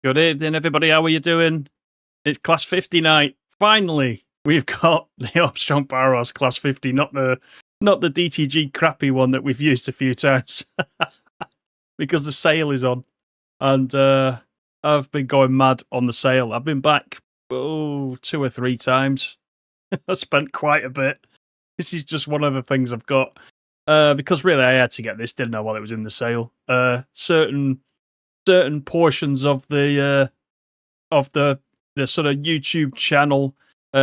Good evening, everybody. How are you doing? It's Class 50 night. Finally, we've got the Armstrong Powerhouse Class 50, not the DTG crappy one that we've used a few times because the sale is on, and I've been going mad on the sale. I've been back 2 or 3 times. I spent quite a bit. This is just one of the things I've got because really I had to get this. Didn't know while it was in the sale. Certain portions of the sort of YouTube channel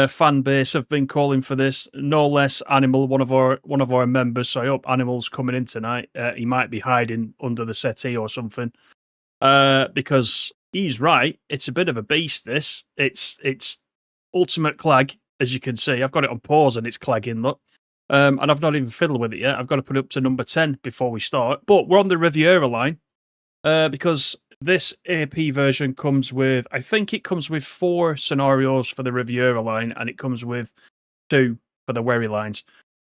fan base have been calling for this. No less Animal, one of our members. So I hope Animal's coming in tonight. He might be hiding under the settee or something. Because he's right. It's a bit of a beast. This it's ultimate clag, as you can see. I've got it on pause and it's clagging. Look. And I've not even fiddled with it yet. I've got to put it up to number 10 before we start. But we're on the Riviera line. Because this AP version comes with, I think it comes with 4 scenarios for the Riviera line, and it comes with 2 for the Wherry lines.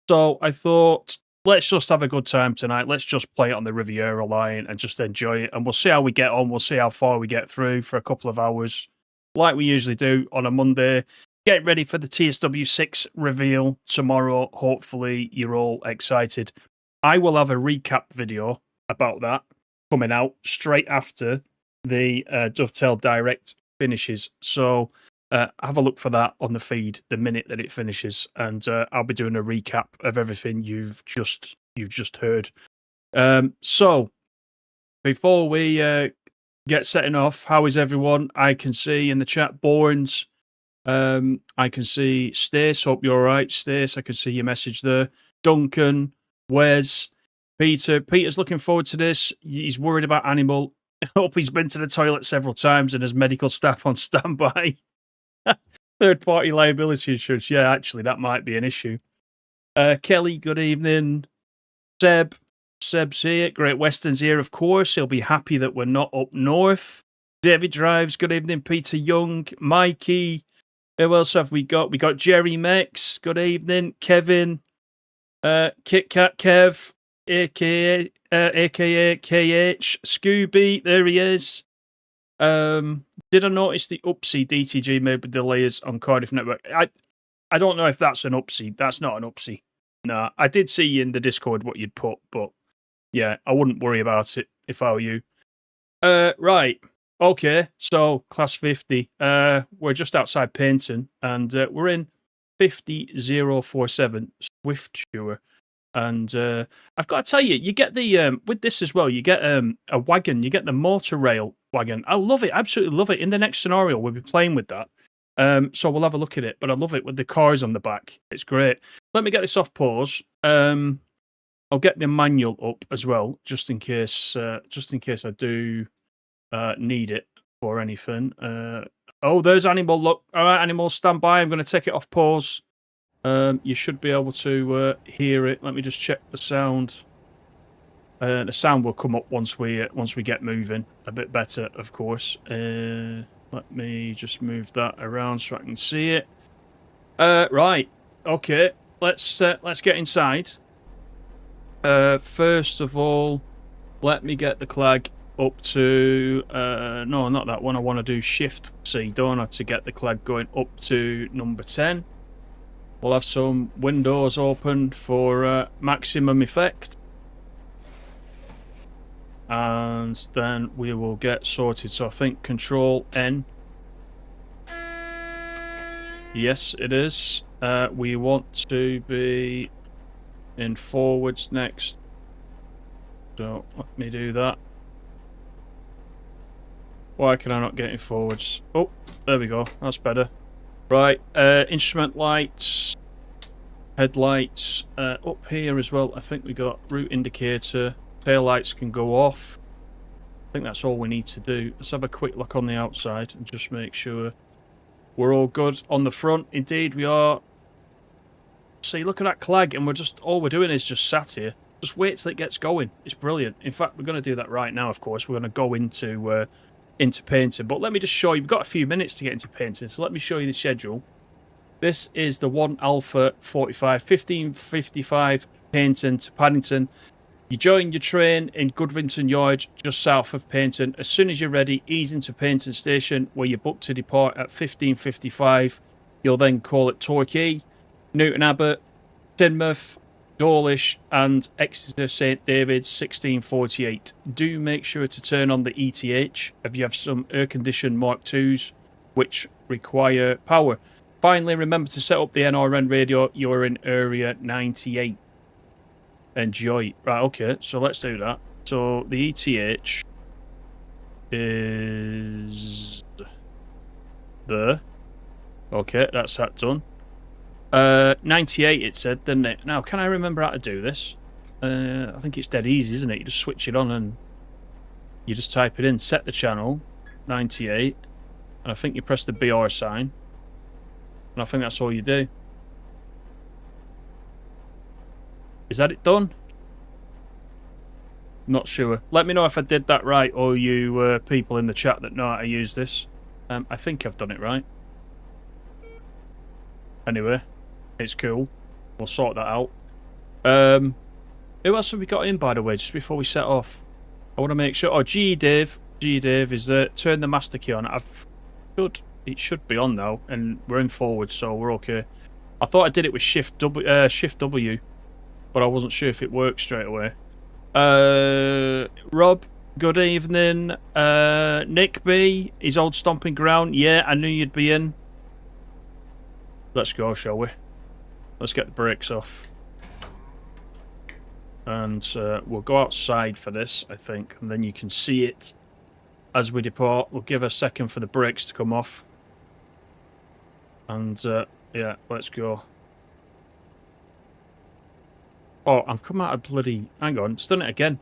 So I thought, let's just have a good time tonight. Let's just play it on the Riviera line and just enjoy it. And we'll see how we get on. We'll see how far we get through for a couple of hours, like we usually do on a Monday. Get ready for the TSW6 reveal tomorrow. Hopefully, you're all excited. I will have a recap video about that coming out straight after the Dovetail Direct finishes. So have a look for that on the feed the minute that it finishes, and I'll be doing a recap of everything you've just heard. So before we get setting off, how is everyone? I can see in the chat Borns. I can see Stace. Hope you're all right, Stace. I can see your message there. Duncan, Wes. Peter's looking forward to this. He's worried about Animal. I hope he's been to the toilet several times and has medical staff on standby. Third-party liability insurance. Yeah, actually, that might be an issue. Kelly, good evening. Seb's here. Great Western's here, of course. He'll be happy that we're not up north. David Drives, good evening. Peter Young. Mikey. Who else have we got? We got Jerry Mex. Good evening. Kevin. Kit Kat Kev. AKA KH Scooby, there he is. Did I notice the upsy DTG made with the layers on Cardiff Network? I don't know if that's an upsy. That's not an upsy. Nah, I did see in the Discord what you'd put, but yeah, I wouldn't worry about it if I were you. Right. Okay, so Class 50. We're just outside Paignton, and we're in 50047 Swiftsure. And I've got to tell you, you get the with this as well. You get a wagon. You get the motor rail wagon. I love it. Absolutely love it. In the next scenario, we'll be playing with that. So we'll have a look at it. But I love it with the cars on the back. It's great. Let me get this off pause. I'll get the manual up as well, just in case I do need it for anything. There's Animal. Look, all right, Animal, stand by. I'm going to take it off pause. You should be able to hear it. Let me just check the sound. The sound will come up once we get moving a bit better, of course. Let me just move that around so I can see it. Right. Okay. Let's get inside. First of all, let me get the clag up to no, not that one. I want to do Shift C, don't I, to get the clag going up to number 10. We'll have some windows open for maximum effect. And then we will get sorted. So I think Control N. Yes, it is. We want to be in forwards next. So let me do that. Why can I not get in forwards? Oh, there we go. That's better. Right, instrument lights, headlights, up here as well. I think we got route indicator, tail lights can go off. I think that's all we need to do. Let's have a quick look on the outside and just make sure we're all good on the front. Indeed, we are. See, look at that clag, and all we're doing is just sat here. Just wait till it gets going. It's brilliant. In fact, we're going to do that right now, of course. We're going to go into Paignton, but let me just show you. We've got a few minutes to get into Paignton, so let me show you the schedule. This is the 1 Alpha 45 1555 Paignton to Paddington. You join your train in Goodrington Yard, just south of Paignton. As soon as you're ready, ease into Paignton Station, where you're booked to depart at 15:55. You'll then call at Torquay, Newton Abbot, Teignmouth, Dawlish, and Exeter St David's 1648. Do make sure to turn on the ETH if you have some air-conditioned Mark IIs, which require power. Finally, remember to set up the NRN radio. You're in Area 98. Enjoy. Right, okay, so let's do that. So the ETH is there. Okay, that's that done. 98 it said, didn't it? Now, can I remember how to do this? I think it's dead easy, isn't it? You just switch it on and you just type it in. Set the channel, 98. And I think you press the BR sign. And I think that's all you do. Is that it done? Not sure. Let me know if I did that right, or you people in the chat that know how to use this. I think I've done it right. Anyway, it's cool. We'll sort that out. Who else have we got in, by the way, just before we set off? I want to make sure... Oh, G Dave is there. Turn the master key on. It should be on now, and we're in forward, so we're okay. I thought I did it with Shift W, but I wasn't sure if it worked straight away. Rob, good evening. Nick B, his old stomping ground. Yeah, I knew you'd be in. Let's go, shall we? Let's get the brakes off. And we'll go outside for this, I think, and then you can see it as we depart. We'll give a second for the brakes to come off. And, yeah, let's go. Oh, I'm coming out of bloody... Hang on, it's done it again.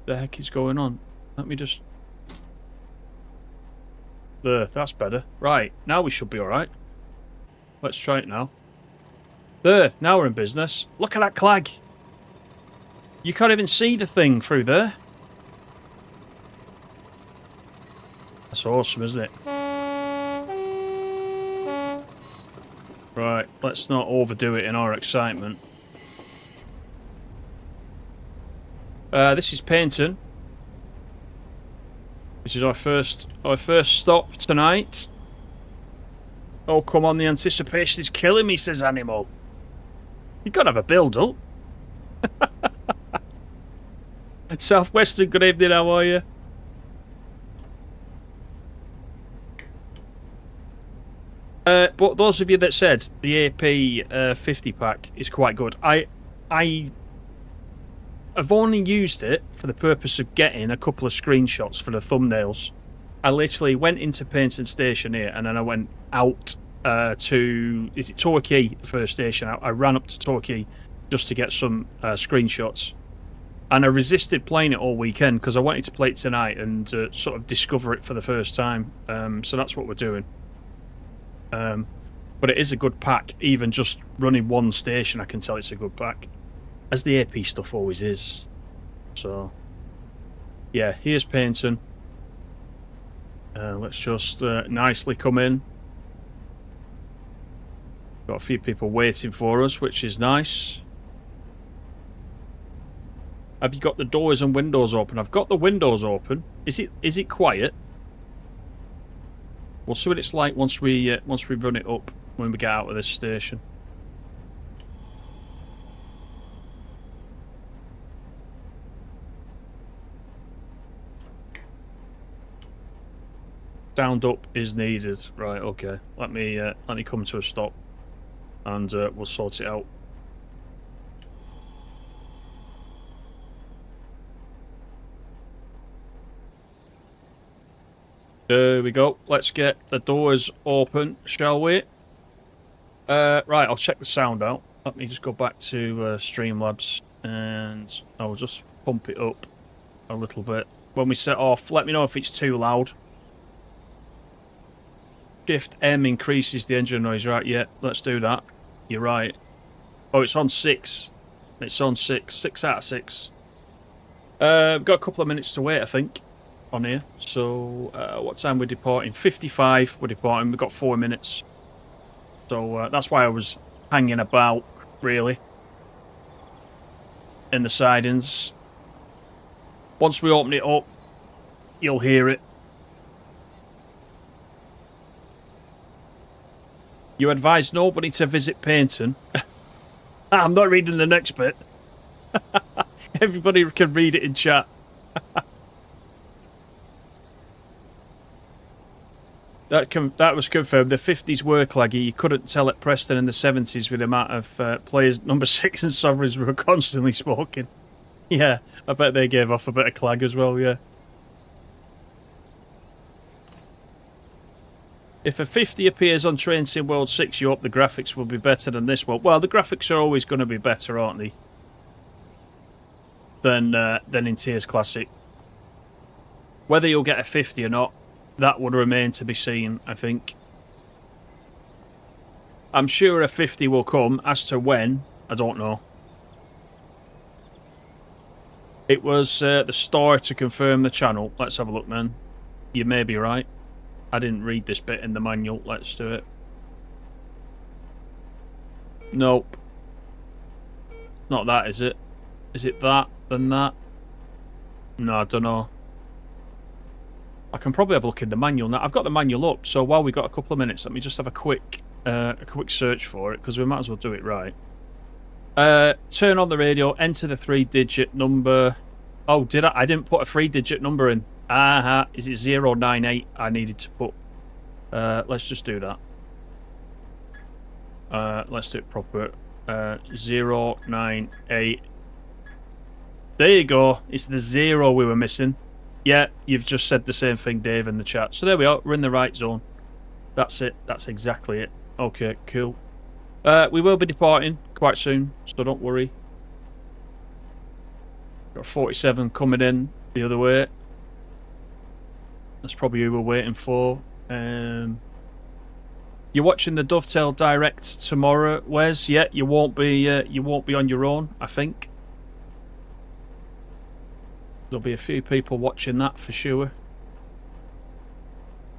The heck is going on? Let me just... There, that's better. Right, now we should be alright. Let's try it now. There, now we're in business. Look at that clag. You can't even see the thing through there. That's awesome, isn't it? Right, let's not overdo it in our excitement. This is Paignton. This is our first stop tonight. Oh, come on, the anticipation is killing me, says Animal. You've got to have a build-up. Southwestern, good evening, how are you? But those of you that said the AP 50 pack is quite good, I've only used it for the purpose of getting a couple of screenshots for the thumbnails. I literally went into Paignton Station here, and then I went out to... Is it Torquay, the first station? I ran up to Torquay just to get some screenshots. And I resisted playing it all weekend because I wanted to play it tonight and sort of discover it for the first time. So that's what we're doing. But it is a good pack. Even just running one station, I can tell it's a good pack. As the AP stuff always is. So, yeah, here's Paignton. Let's just nicely come in. Got a few people waiting for us, which is nice. Have you got the doors and windows open? I've got the windows open. Is it quiet? We'll see what it's like once we run it up when we get out of this station. Sound up is needed. Right, okay. Let me come to a stop, and we'll sort it out. There we go. Let's get the doors open, shall we? Right, I'll check the sound out. Let me just go back to Streamlabs, and I'll just pump it up a little bit. When we set off, let me know if it's too loud. Shift M increases the engine noise, right? Yeah, let's do that. You're right. Oh, it's on 6. It's on 6. 6 out of 6. We've got a couple of minutes to wait, I think, on here. So, what time we're departing? 55 we're departing. We've got 4 minutes. So, that's why I was hanging about, really. in the sidings. Once we open it up, you'll hear it. You advise nobody to visit Paignton. I'm not reading the next bit. Everybody can read it in chat. That was confirmed. The 50s were claggy. You couldn't tell at Preston in the 70s with the amount of players. Number 6 and Sovereigns were constantly smoking. Yeah, I bet they gave off a bit of clag as well, yeah. If a 50 appears on Train Sim World 6, you hope the graphics will be better than this one. Well, the graphics are always going to be better, aren't they? Than in Tears Classic. Whether you'll get a 50 or not, that would remain to be seen, I think. I'm sure a 50 will come. As to when, I don't know. It was the star to confirm the channel. Let's have a look, man. You may be right. I didn't read this bit in the manual. Let's do it. Nope. Not that, is it? Is it that, then that? No, I don't know. I can probably have a look in the manual now. I've got the manual up, so while we've got a couple of minutes, let me just have a quick search for it, because we might as well do it right. Turn on the radio, enter the 3-digit number. Oh, did I? I didn't put a 3-digit number in. Aha, is it 098 I needed to put? Let's just do that. Let's do it proper. 098. There you go. It's the 0 we were missing. Yeah, you've just said the same thing, Dave, in the chat. So there we are. We're in the right zone. That's it. That's exactly it. Okay, cool. We will be departing quite soon, so don't worry. Got 47 coming in the other way. That's probably who we're waiting for. You're watching the Dovetail Direct tomorrow, Wes? Yeah, you won't be on your own, I think. There'll be a few people watching that for sure.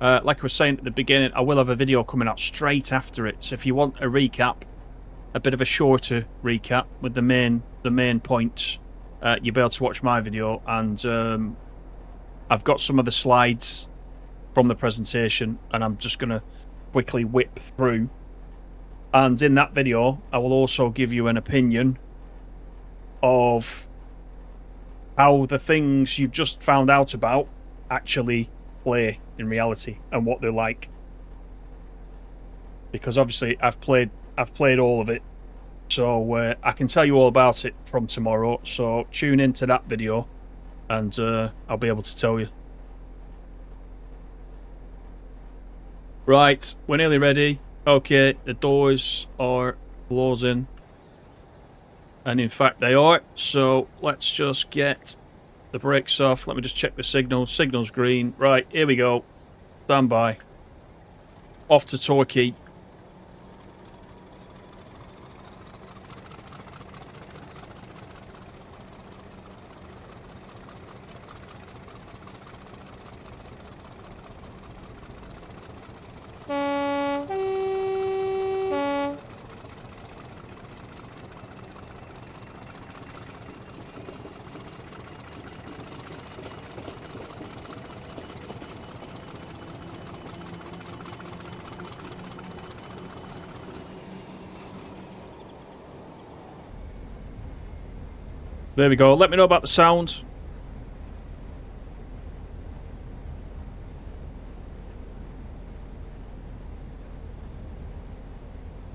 Like I was saying at the beginning, I will have a video coming out straight after it. So if you want a recap, a bit of a shorter recap with the main points, you'll be able to watch my video. And I've got some of the slides from the presentation, and I'm just going to quickly whip through. And in that video, I will also give you an opinion of how the things you've just found out about actually play in reality and what they're like. Because obviously I've played all of it, so I can tell you all about it from tomorrow. So tune into that video, and I'll be able to tell you. Right, we're nearly ready. Okay, the doors are closing. And in fact they are. So let's just get the brakes off. Let me just check the signal. Signal's green. Right, here we go. Stand by. Off to Torquay. There we go. Let me know about the sound.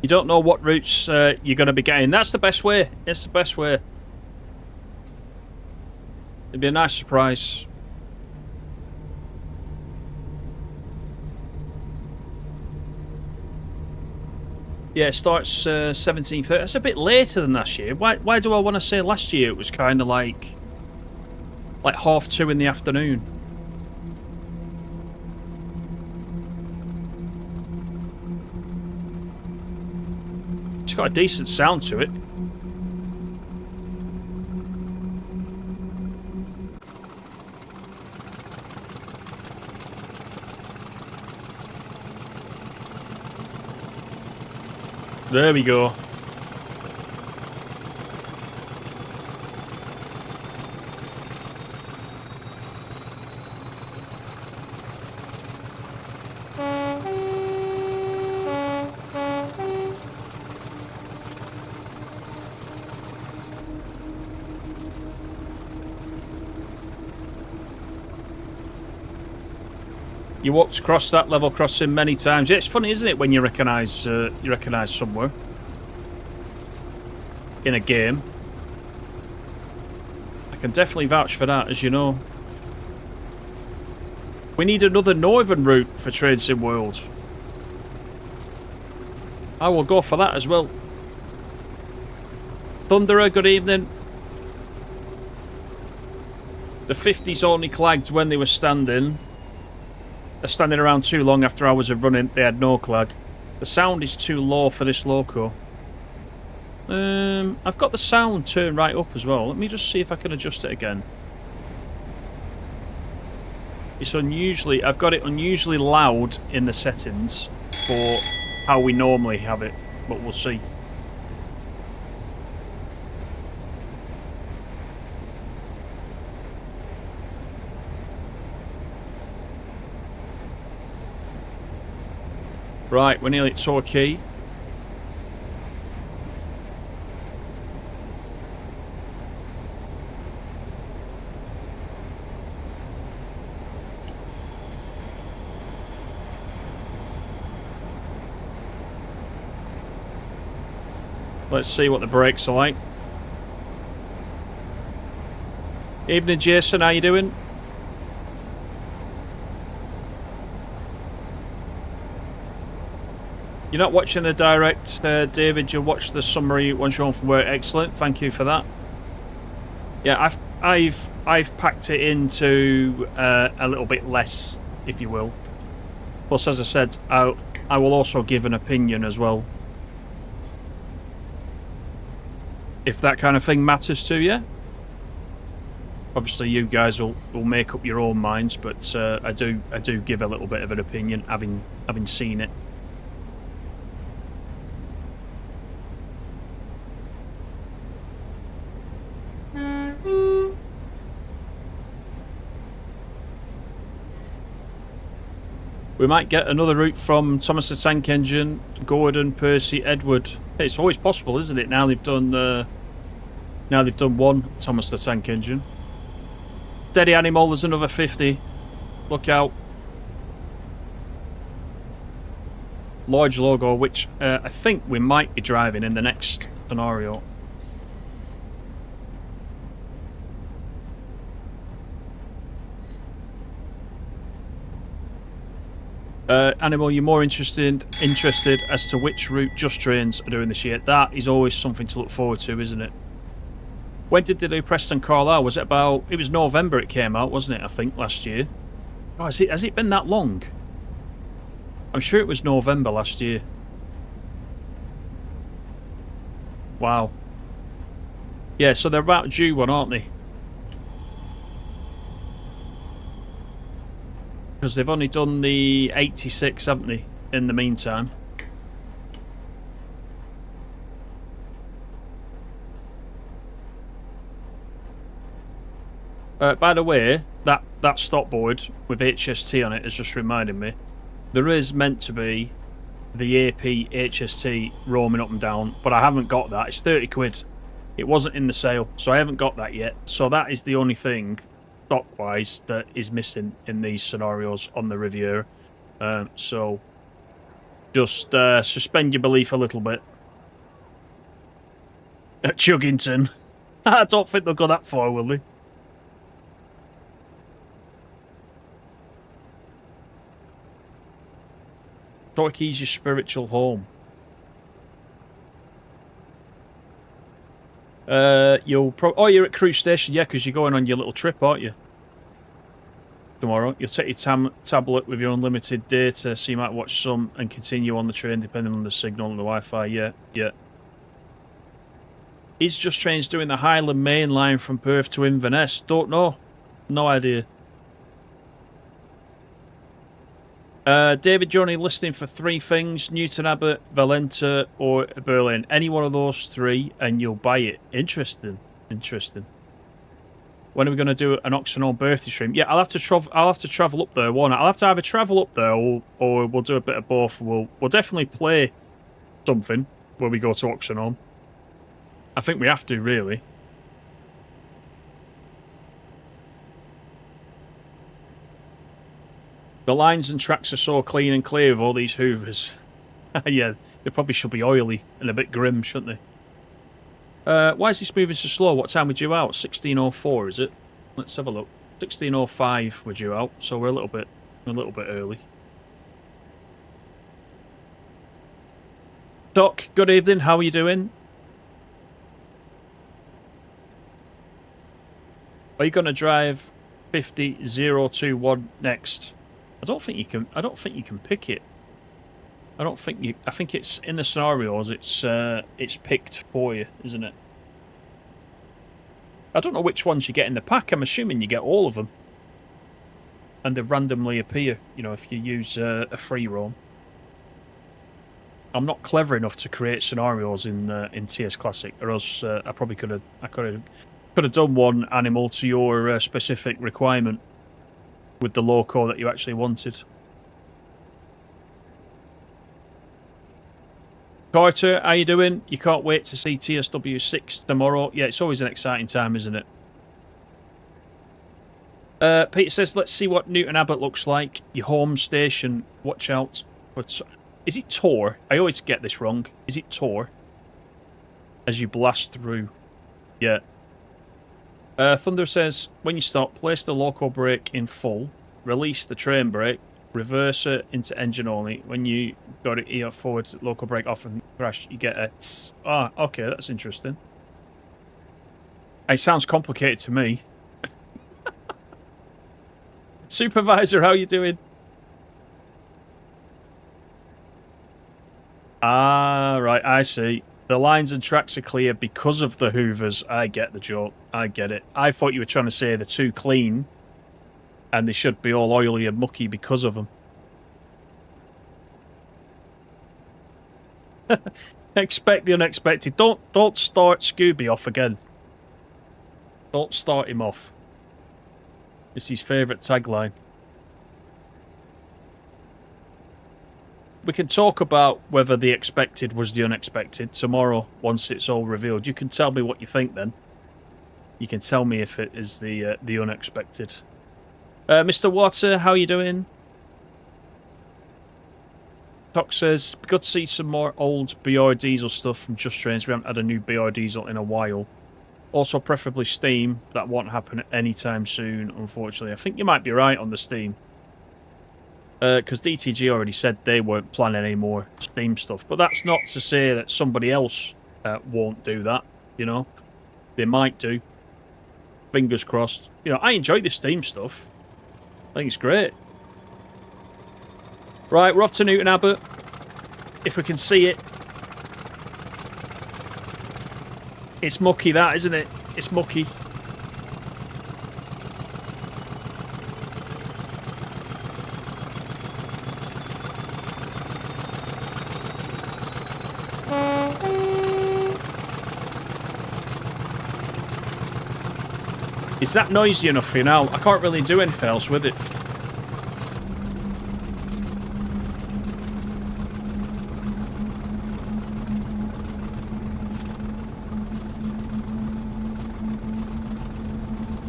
You don't know what routes you're going to be getting. That's the best way. It's the best way. It'd be a nice surprise. Yeah, it starts 17:30. That's a bit later than last year. Why do I want to say last year it was kind of like 2:30 in the afternoon? It's got a decent sound to it. There we go. You walked across that level crossing many times. Yeah, it's funny, isn't it, when you recognise somewhere in a game. I can definitely vouch for that, as you know. We need another northern route for Train Sim World. I will go for that as well. Thunderer, good evening. The 50s only clagged when they were standing. They're standing around too long after hours of running. They had no clag. The sound is too low for this loco. I've got the sound turned right up as well. Let me just see if I can adjust it again. It's unusually... I've got it unusually loud in the settings for how we normally have it, but we'll see. Right, we're nearly at Torquay. Let's see what the brakes are like. Evening, Jason. How you doing? You're not watching the direct, David. You'll watch the summary once you're home from work. Excellent. Thank you for that. Yeah, I've packed it into a little bit less, if you will. Plus, as I said, I will also give an opinion as well. If that kind of thing matters to you. Obviously, you guys will make up your own minds, but I do give a little bit of an opinion, having seen it. We might get another route from Thomas the Tank Engine, Gordon, Percy, Edward. It's always possible, isn't it? Now they've done one Thomas the Tank Engine. Steady animal, there's another 50. Look out. Large logo, which I think we might be driving in the next scenario. Animal, you're more interested as to which route Just Trains are doing this year. That is always something to look forward to, isn't it? When did they do Preston Carlisle? Was it about... It was November it came out, wasn't it, I think, last year? Oh, has it been that long? I'm sure it was November last year. Wow. Yeah, so they're about due one, aren't they? Because they've only done the 86, haven't they, in the meantime. By the way, that stopboard with HST on it has just reminded me. There is meant to be the AP HST roaming up and down, but I haven't got that. It's 30 quid. It wasn't in the sale, so I haven't got that yet. So that is the only thing, stock-wise, that is missing in these scenarios on the Riviera. So just suspend your belief a little bit. At Chuggington. I don't think they'll go that far, will they? Torquay's your spiritual home. You're at Cruise Station, yeah, because you're going on your little trip, aren't you? Tomorrow. You'll take your tablet with your unlimited data, so you might watch some and continue on the train depending on the signal and the Wi-Fi. Yeah. Is Just Trains doing the Highland Main Line from Perth to Inverness? Don't know. No idea. David, you're only listening for 3 things: Newton Abbot, Valenta, or Berlin. Any one of those 3 and you'll buy it. Interesting. When are we going to do an Oxenhorn birthday stream? Yeah, I'll have to travel up there, won't I? I'll have to either travel up there or we'll do a bit of both. We'll definitely play something when we go to Oxenhorn. I think we have to, really. The lines and tracks are so clean and clear of all these Hoovers. Yeah, they probably should be oily and a bit grim, shouldn't they? Why is this moving so slow? What time were you out? 16:04, is it? Let's have a look. 16:05 we're due out, so we're a little bit early. Doc, good evening. How are you doing? Are you going to drive 50021 next? I don't think you can pick it. I think it's in the scenarios. It's picked for you, isn't it? I don't know which ones you get in the pack. I'm assuming you get all of them, and they randomly appear. You know, if you use a free roam. I'm not clever enough to create scenarios in TS Classic, or else I probably could have done one animal to your specific requirement with the loco that you actually wanted. Carter, how you doing? You can't wait to see TSW 6 tomorrow. Yeah, it's always an exciting time, isn't it? Peter says, let's see what Newton Abbot looks like. Your home station. Watch out. Is it Tor? I always get this wrong. Is it Tor? As you blast through. Yeah. Thunder says, when you stop, place the loco brake in full, release the train brake, reverse it into engine only. When you got it here forward, loco brake off and thrash, you get a tss. Ah, okay, that's interesting. It sounds complicated to me. Supervisor, how you doing? Ah, right, I see. The lines and tracks are clear because of the Hoovers. I get the joke. I get it. I thought you were trying to say they're too clean and they should be all oily and mucky because of them. Expect the unexpected. Don't start Scooby off again. Don't start him off. It's his favourite tagline. We can talk about whether the expected was the unexpected tomorrow once it's all revealed. You can tell me what you think then. You can tell me if it is the unexpected. Mr. Water, how you doing? Doc says, good to see some more old BR diesel stuff from Just Trains. We haven't had a new BR diesel in a while. Also, preferably Steam. That won't happen anytime soon, unfortunately. I think you might be right on the Steam. Because DTG already said they weren't planning any more Steam stuff. But that's not to say that somebody else won't do that, you know. They might do. Fingers crossed. You know, I enjoy the Steam stuff. I think it's great. Right, we're off to Newton Abbot. If we can see it. It's mucky, that, isn't it? It's mucky. Is that noisy enough for you now? I can't really do anything else with it.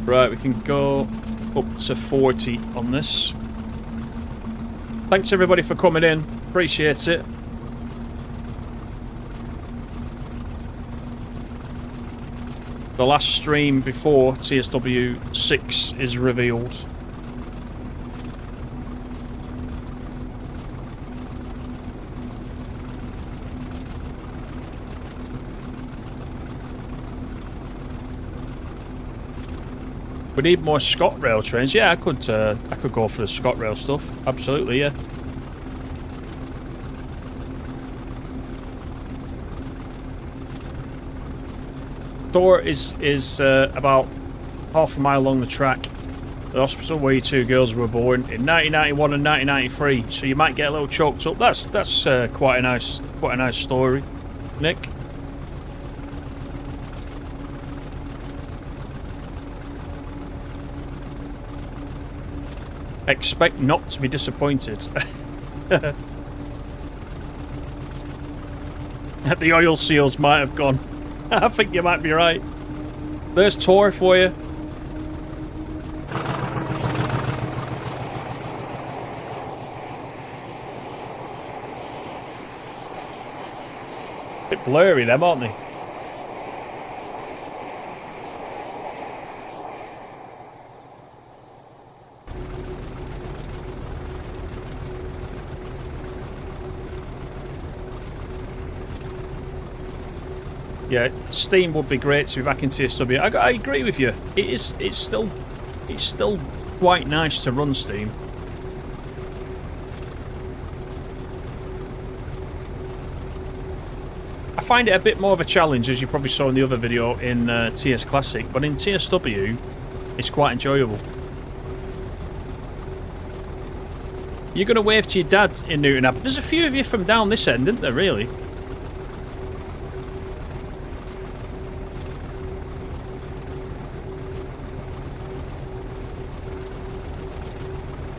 Right, we can go up to 40 on this. Thanks everybody for coming in. Appreciate it. The last stream before TSW 6 is revealed. We need more ScotRail trains. Yeah, I could go for the ScotRail stuff. Absolutely, yeah. Door is about half a mile along the track. The hospital where your two girls were born in 1991 and 1993. So you might get a little choked up. That's quite a nice story, Nick. Expect not to be disappointed. The oil seals might have gone. I think you might be right. There's Tor for you. blurry, them, aren't they? Yeah, Steam would be great to be back in TSW. I agree with you. It's still quite nice to run Steam. I find it a bit more of a challenge, as you probably saw in the other video in TS Classic, but in TSW, it's quite enjoyable. You're going to wave to your dad in Newton Abbot. There's a few of you from down this end, isn't there, really?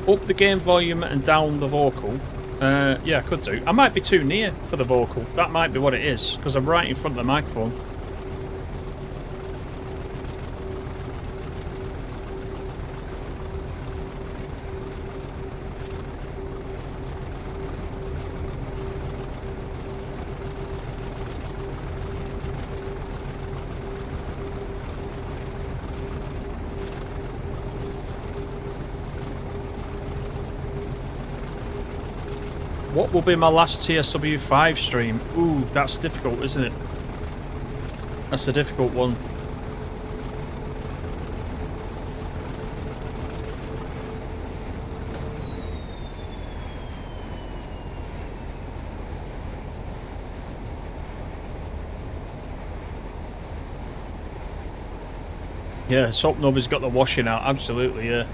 Up the game volume and down the vocal. Yeah, I could do. I might be too near for the vocal. That might be what it is, because I'm right in front of the microphone. What will be my last TSW5 stream? Ooh, that's difficult, isn't it? That's a difficult one. Yeah, let's hope nobody's got the washing out. Absolutely, yeah.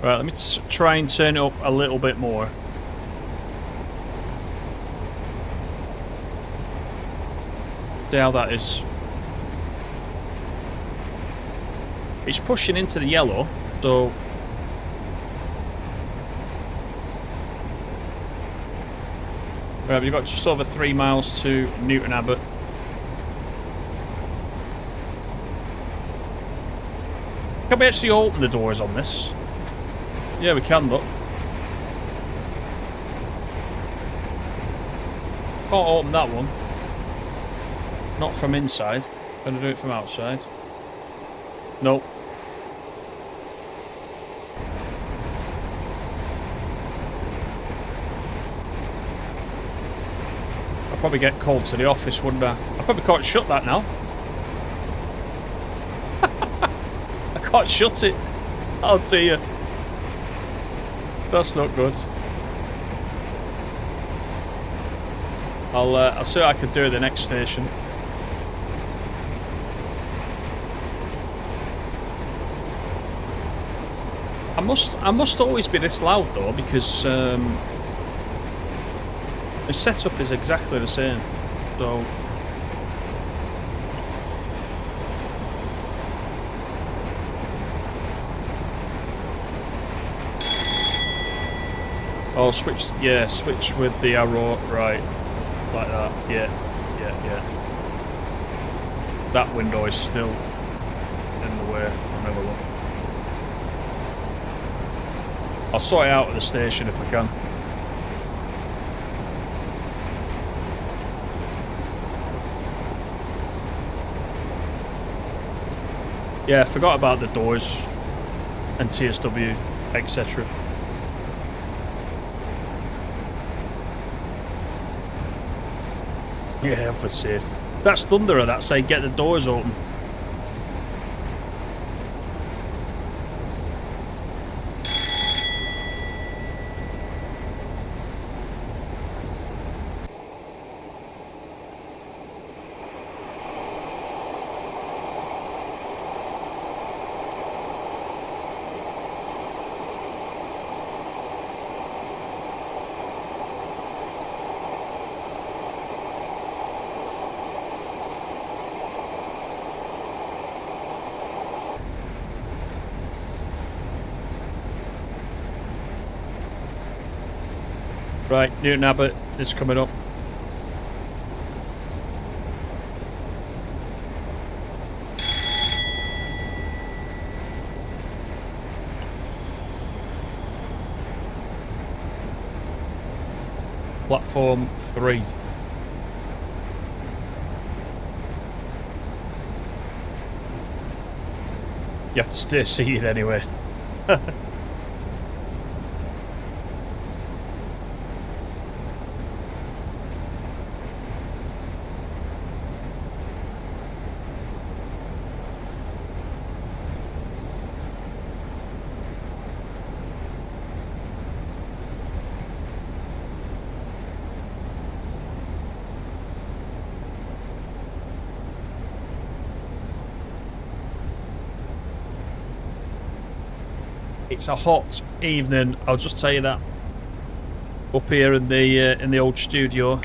Right, let me try and turn it up a little bit more. See how that is. It's pushing into the yellow, so... Right, we've got just over 3 miles to Newton Abbot. Can we actually open the doors on this? Yeah, we can, look. Can't open that one. Not from inside. Gonna do it from outside. Nope. I'd probably get called to the office, wouldn't I? I probably can't shut that now. I can't shut it. Oh dear. That's not good. I'll see what I could do at the next station. I must always be this loud though, because the setup is exactly the same. So oh, switch, yeah, switch with the arrow, right, like that, yeah. That window is still in the way. I'll never look. I'll sort it out at the station if I can. Yeah, I forgot about the doors and TSW, etc. Yeah, for safety. That's Thunderer that say get the doors open. Right, Newton Abbot is coming up. Platform 3. You have to stay seated anyway. It's a hot evening, I'll just tell you that. Up here in the old studio.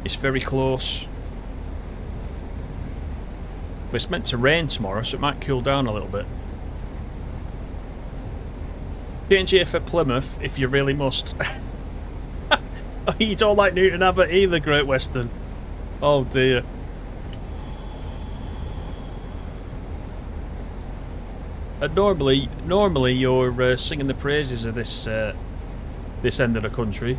It's very close. But it's meant to rain tomorrow, so it might cool down a little bit. Change here for Plymouth if you really must. You don't like Newton Abbot either, Great Western. Oh dear. Normally you're singing the praises of this this end of the country.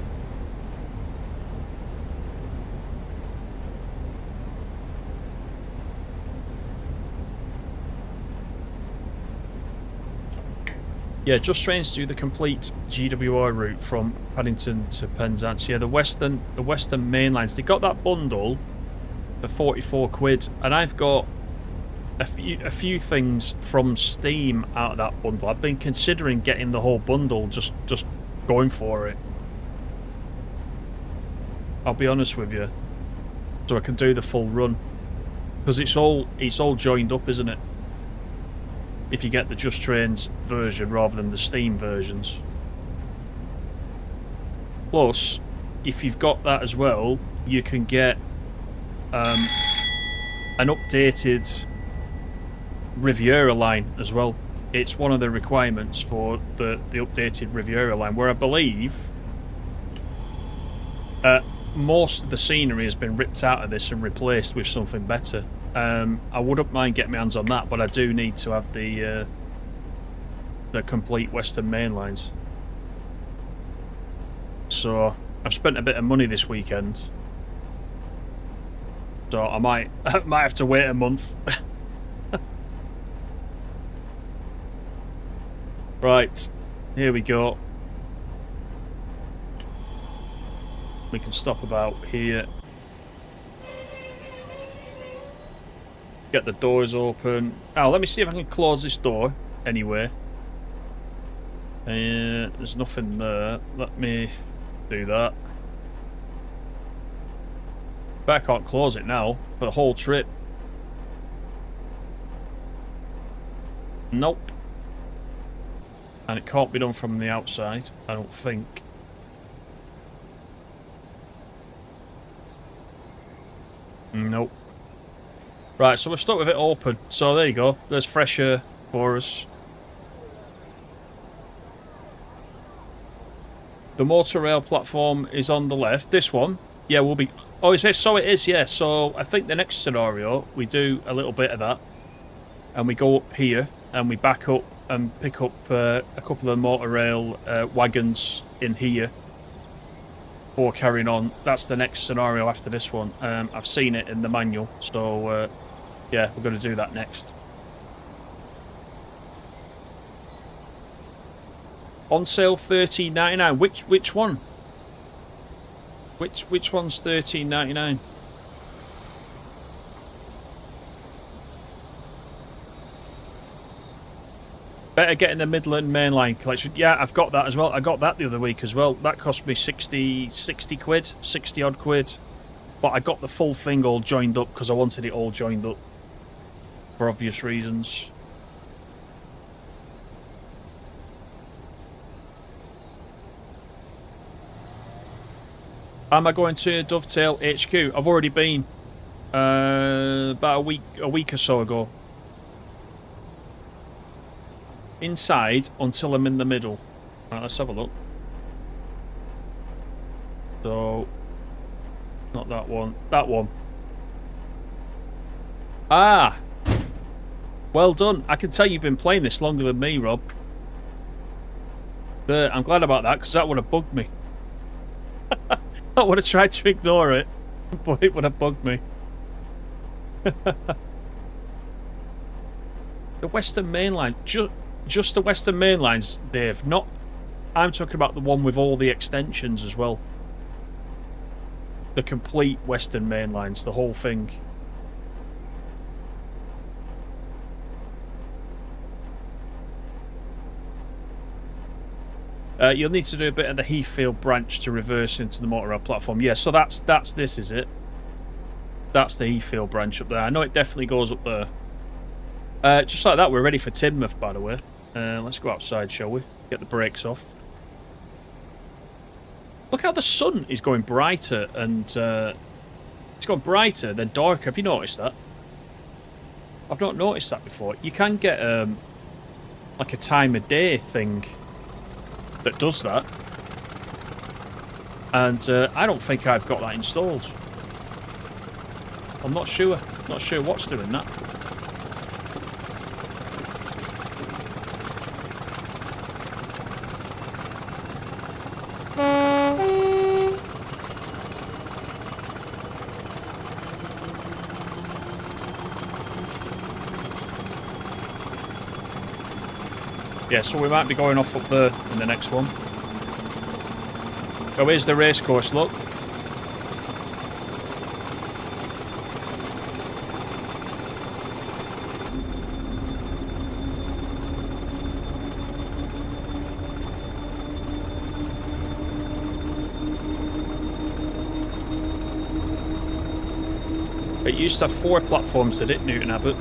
Yeah, Just Trains do the complete GWR route from Paddington to Penzance. Yeah, the Western Main Lines. They got that bundle for 44 quid, and I've got a few things from Steam out of that bundle. I've been considering getting the whole bundle, just going for it. I'll be honest with you, so I can do the full run, because it's all joined up, isn't it? If you get the Just Trains version rather than the Steam versions. Plus, if you've got that as well, you can get an updated Riviera Line as well. It's one of the requirements for the updated Riviera Line, where I believe most of the scenery has been ripped out of this and replaced with something better. I wouldn't mind getting my hands on that, but I do need to have the complete Western Main Lines. So I've spent a bit of money this weekend, so I might have to wait a month. Right, here we go. We can stop about here. Get the doors open. Oh, let me see if I can close this door anyway. There's nothing there. Let me do that. But I can't close it now for the whole trip. Nope. And it can't be done from the outside, I don't think. Nope. Right, so we're stuck with it open. So there you go. There's fresh air for us. The motor rail platform is on the left. This one, yeah, will be... Oh, is it? So it is, yeah. So I think the next scenario, we do a little bit of that. And we go up here, and we back up and pick up a couple of motor rail wagons in here before carrying on. That's the next scenario after this one. I've seen it in the manual, so yeah, we're going to do that next. On sale $13.99. Which one? Which one's $13.99? Better getting the Midland Mainline collection. Yeah, I've got that as well. I got that the other week as well. That cost me 60 quid, 60 odd quid. But I got the full thing all joined up because I wanted it all joined up for obvious reasons. Am I going to Dovetail HQ? I've already been about a week or so ago. Inside until I'm in the middle. Right, let's have a look. So, not that one. That one. Ah! Well done. I can tell you've been playing this longer than me, Rob. But I'm glad about that, because that would have bugged me. I would have tried to ignore it, but it would have bugged me. The Western Main Line. Just the Western Main Lines, Dave. Not... I'm talking about the one with all the extensions as well. The complete Western Main Lines, the whole thing. You'll need to do a bit of the Heathfield branch to reverse into the motorway platform. Yeah, so that's this, is it? That's the Heathfield branch up there. I know it definitely goes up there. Just like that, we're ready for Teignmouth, by the way. Let's go outside, shall we? Get the brakes off. Look how the sun is going brighter, and it's gone brighter then darker. Have you noticed that? I've not noticed that before. You can get like a time of day thing that does that, and I don't think I've got that installed. I'm not sure. Not sure what's doing that. Yeah, so we might be going off up there in the next one. Oh, here's the race course, look. It used to have 4 platforms, did it, Newton Abbot?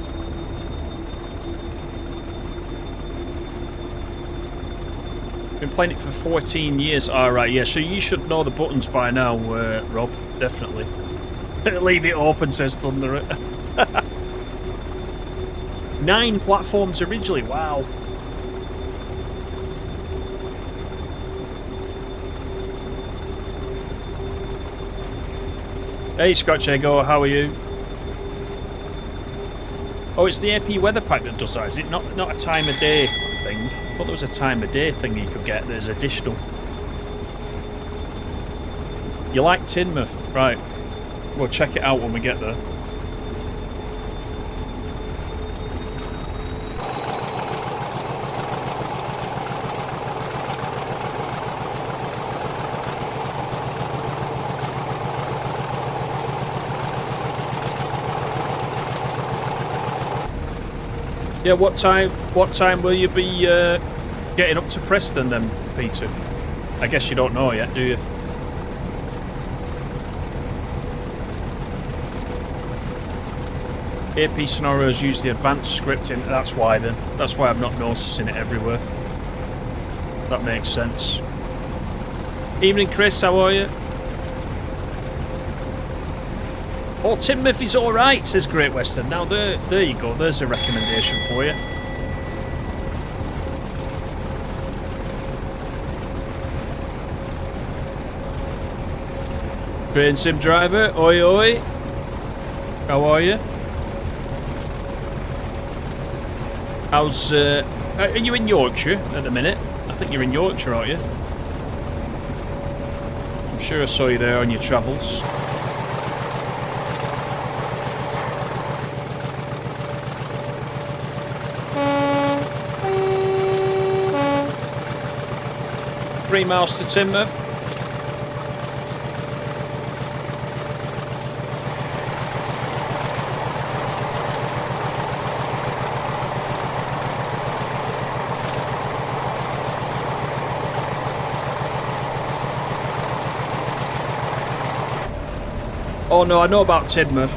Been playing it for 14 years. Alright, yeah, so you should know the buttons by now, Rob. Definitely. Leave it open, says Thunder. 9 platforms originally, wow. Hey, Scotch Ego, how are you? Oh, it's the AP weather pack that does that, is it? Not a time of day thing. I thought there was a time of day thing you could get that is additional. You like Teignmouth? Right. We'll check it out when we get there. Yeah, what time will you be getting up to Preston then, Peter? I guess you don't know yet, do you? AP scenarios use the advanced scripting, that's why then. That's why I'm not noticing it everywhere. That makes sense. Evening, Chris, how are you? Oh, Teignmouth is alright, says Great Western. Now there you go, there's a recommendation for you. Train sim driver, oi oi. How are you? How's, are you in Yorkshire at the minute? I think you're in Yorkshire, aren't you? I'm sure I saw you there on your travels. Three miles to Teignmouth. Oh no, I know about Teignmouth.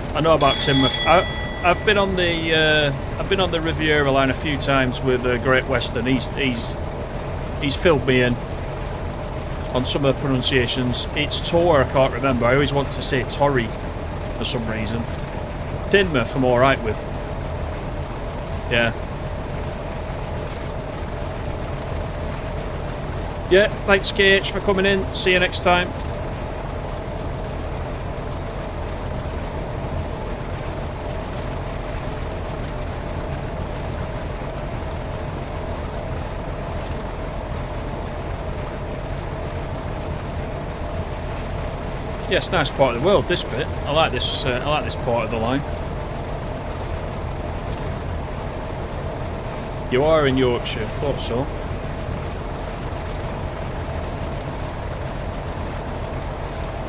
I've been on the Riviera Line a few times with Great Western. He's filled me in on some of the pronunciations. It's Tor, I can't remember. I always want to say Torry for some reason. Teignmouth I'm alright with. Yeah. Yeah, thanks KH for coming in. See you next time. Yeah, it's a nice part of the world, this bit. I like this part of the line. You are in Yorkshire, thought so.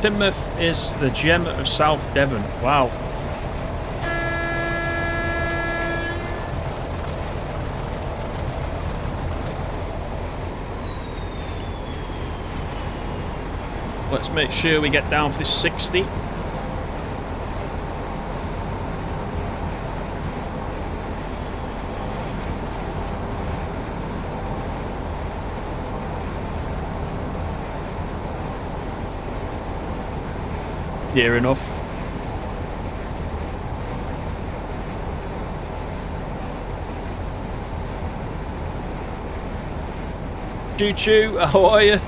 Teignmouth is the gem of South Devon. Wow. Let's make sure we get down for this 60. Near enough. Choo choo, how are you?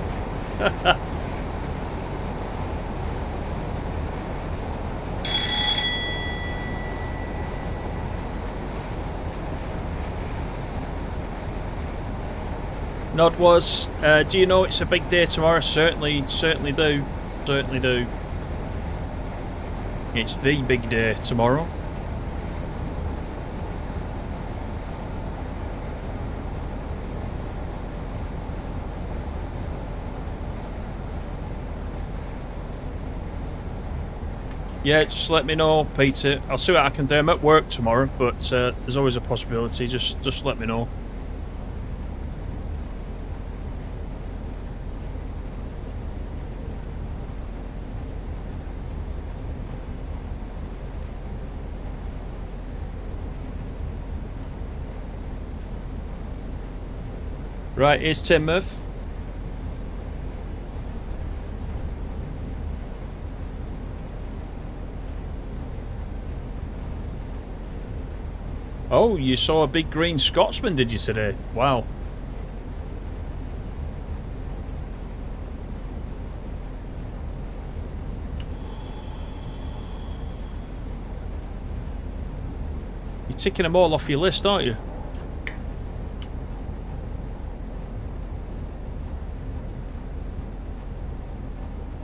Nod was, do you know it's a big day tomorrow? Certainly do. Certainly do. It's the big day tomorrow. Yeah, just let me know, Peter. I'll see what I can do. I'm at work tomorrow, but there's always a possibility. Just let me know. Right, here's Teignmouth. Oh, you saw a big green Scotsman, did you, today? Wow. You're ticking them all off your list, aren't you?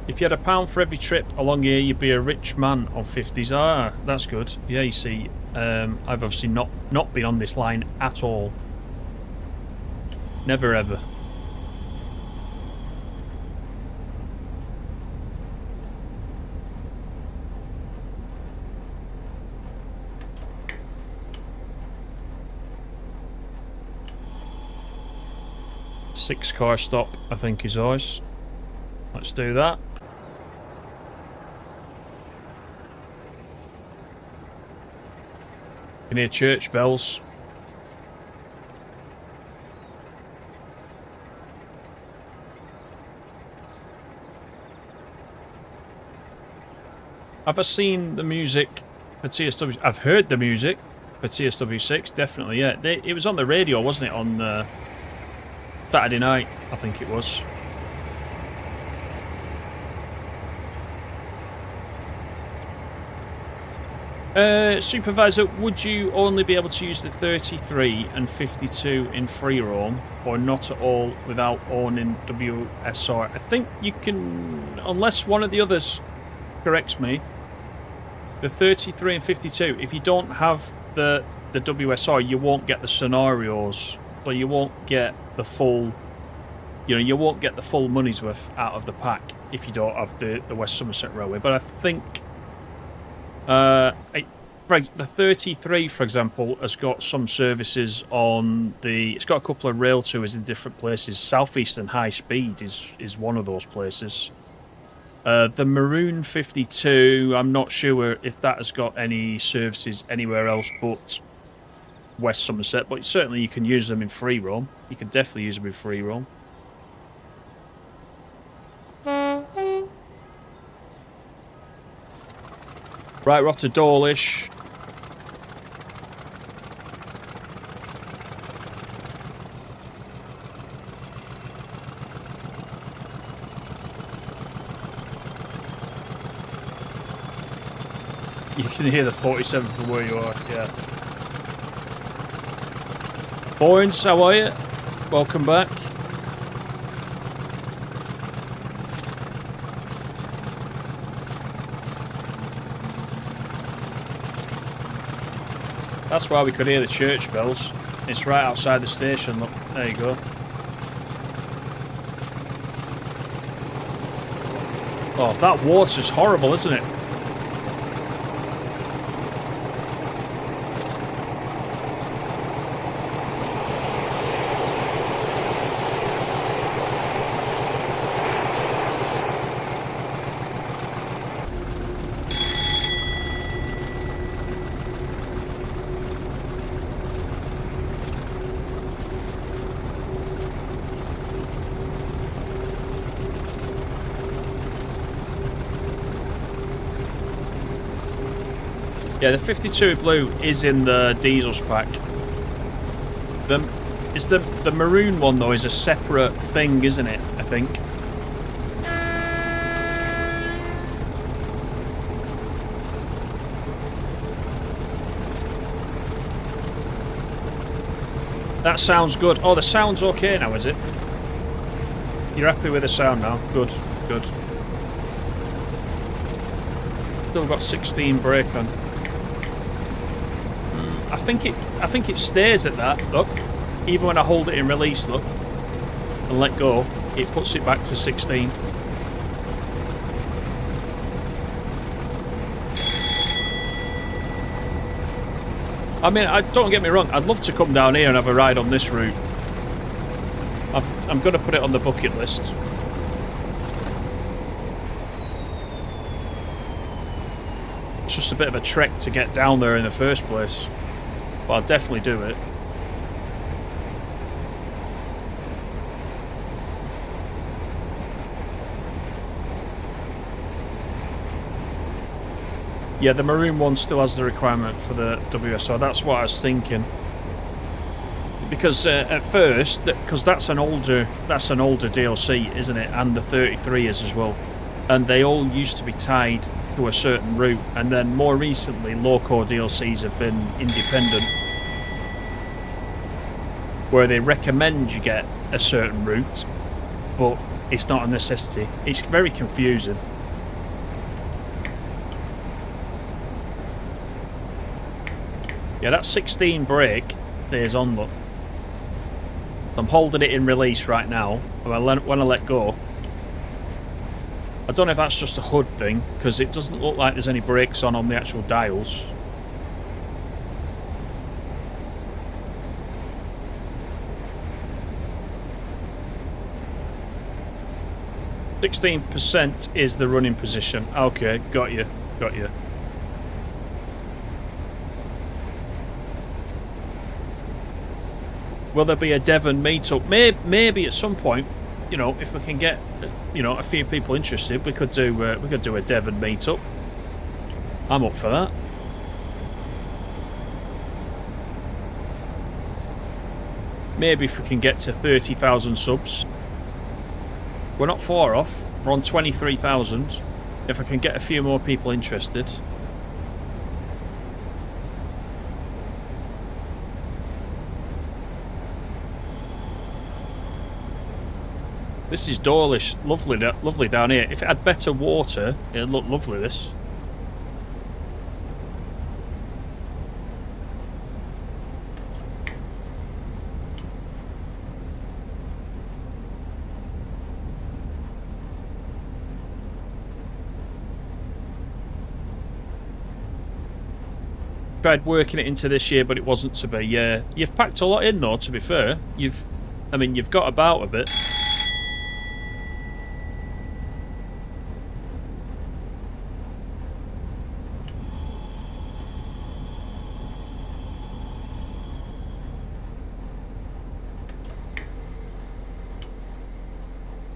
If you had £1 for every trip along here, you'd be a rich man on 50s. Ah, that's good. Yeah, you see, I've obviously not been on this line at all. Never ever. Six-car stop, I think, is ours. Let's do that. You can hear church bells. Have I seen the music for TSW? I've heard the music for TSW6, definitely, yeah. It was on the radio, wasn't it, on Saturday night, I think it was. Supervisor, would you only be able to use the 33 and 52 in free roam, or not at all without owning WSR? I think you can, unless one of the others corrects me, the 33 and 52, if you don't have the WSR, you won't get the scenarios, so you won't get the full, you won't get the full money's worth out of the pack if you don't have the West Somerset Railway. But I think the 33, for example, has got some services on it's got a couple of rail tours in different places. Southeastern High Speed is one of those places. The Maroon 52, I'm not sure if that has got any services anywhere else but West Somerset, but certainly you can use them in free roam. You can definitely use them in free roam. Right, we're off to Dawlish. You can hear the 47 from where you are, yeah. Boynes, how are you? Welcome back. That's why we could hear the church bells. It's right outside the station, look. There you go. Oh, that water's horrible, isn't it? Yeah, the 52 Blue is in the diesels pack. The maroon one though is a separate thing, isn't it? I think. That sounds good. Oh, the sound's okay now, is it? You're happy with the sound now? Good, good. Still got 16 brake on. I think it stays at that, look. Even when I hold it in release, look, and let go, it puts it back to 16. I mean, don't get me wrong, I'd love to come down here and have a ride on this route. I'm going to put it on the bucket list. It's just a bit of a trek to get down there in the first place. But I'll definitely do it. Yeah, the maroon one still has the requirement for the WSO. That's what I was thinking. Because at first, because that's an older DLC, isn't it? And the 33 is as well. And they all used to be tied to a certain route. And then more recently, loco DLCs have been independent, where they recommend you get a certain route, but it's not a necessity. It's very confusing. Yeah, that 16 brake stays on, look. I'm holding it in release right now. When I let go, I don't know if that's just a HUD thing, because it doesn't look like there's any brakes on the actual dials. %16 is the running position. Okay, got you, got you. Will there be a Devon meetup? Maybe at some point. You know, if we can get, you know, a few people interested, we could do a Devon meetup. I'm up for that. Maybe if we can get to 30,000 subs. We're not far off. We're on 23,000. If I can get a few more people interested. This is Dawlish. Lovely down here. If it had better water, it'd look lovely, this. Tried working it into this year, but it wasn't to be. Yeah, you've packed a lot in though, to be fair. You've got about a bit.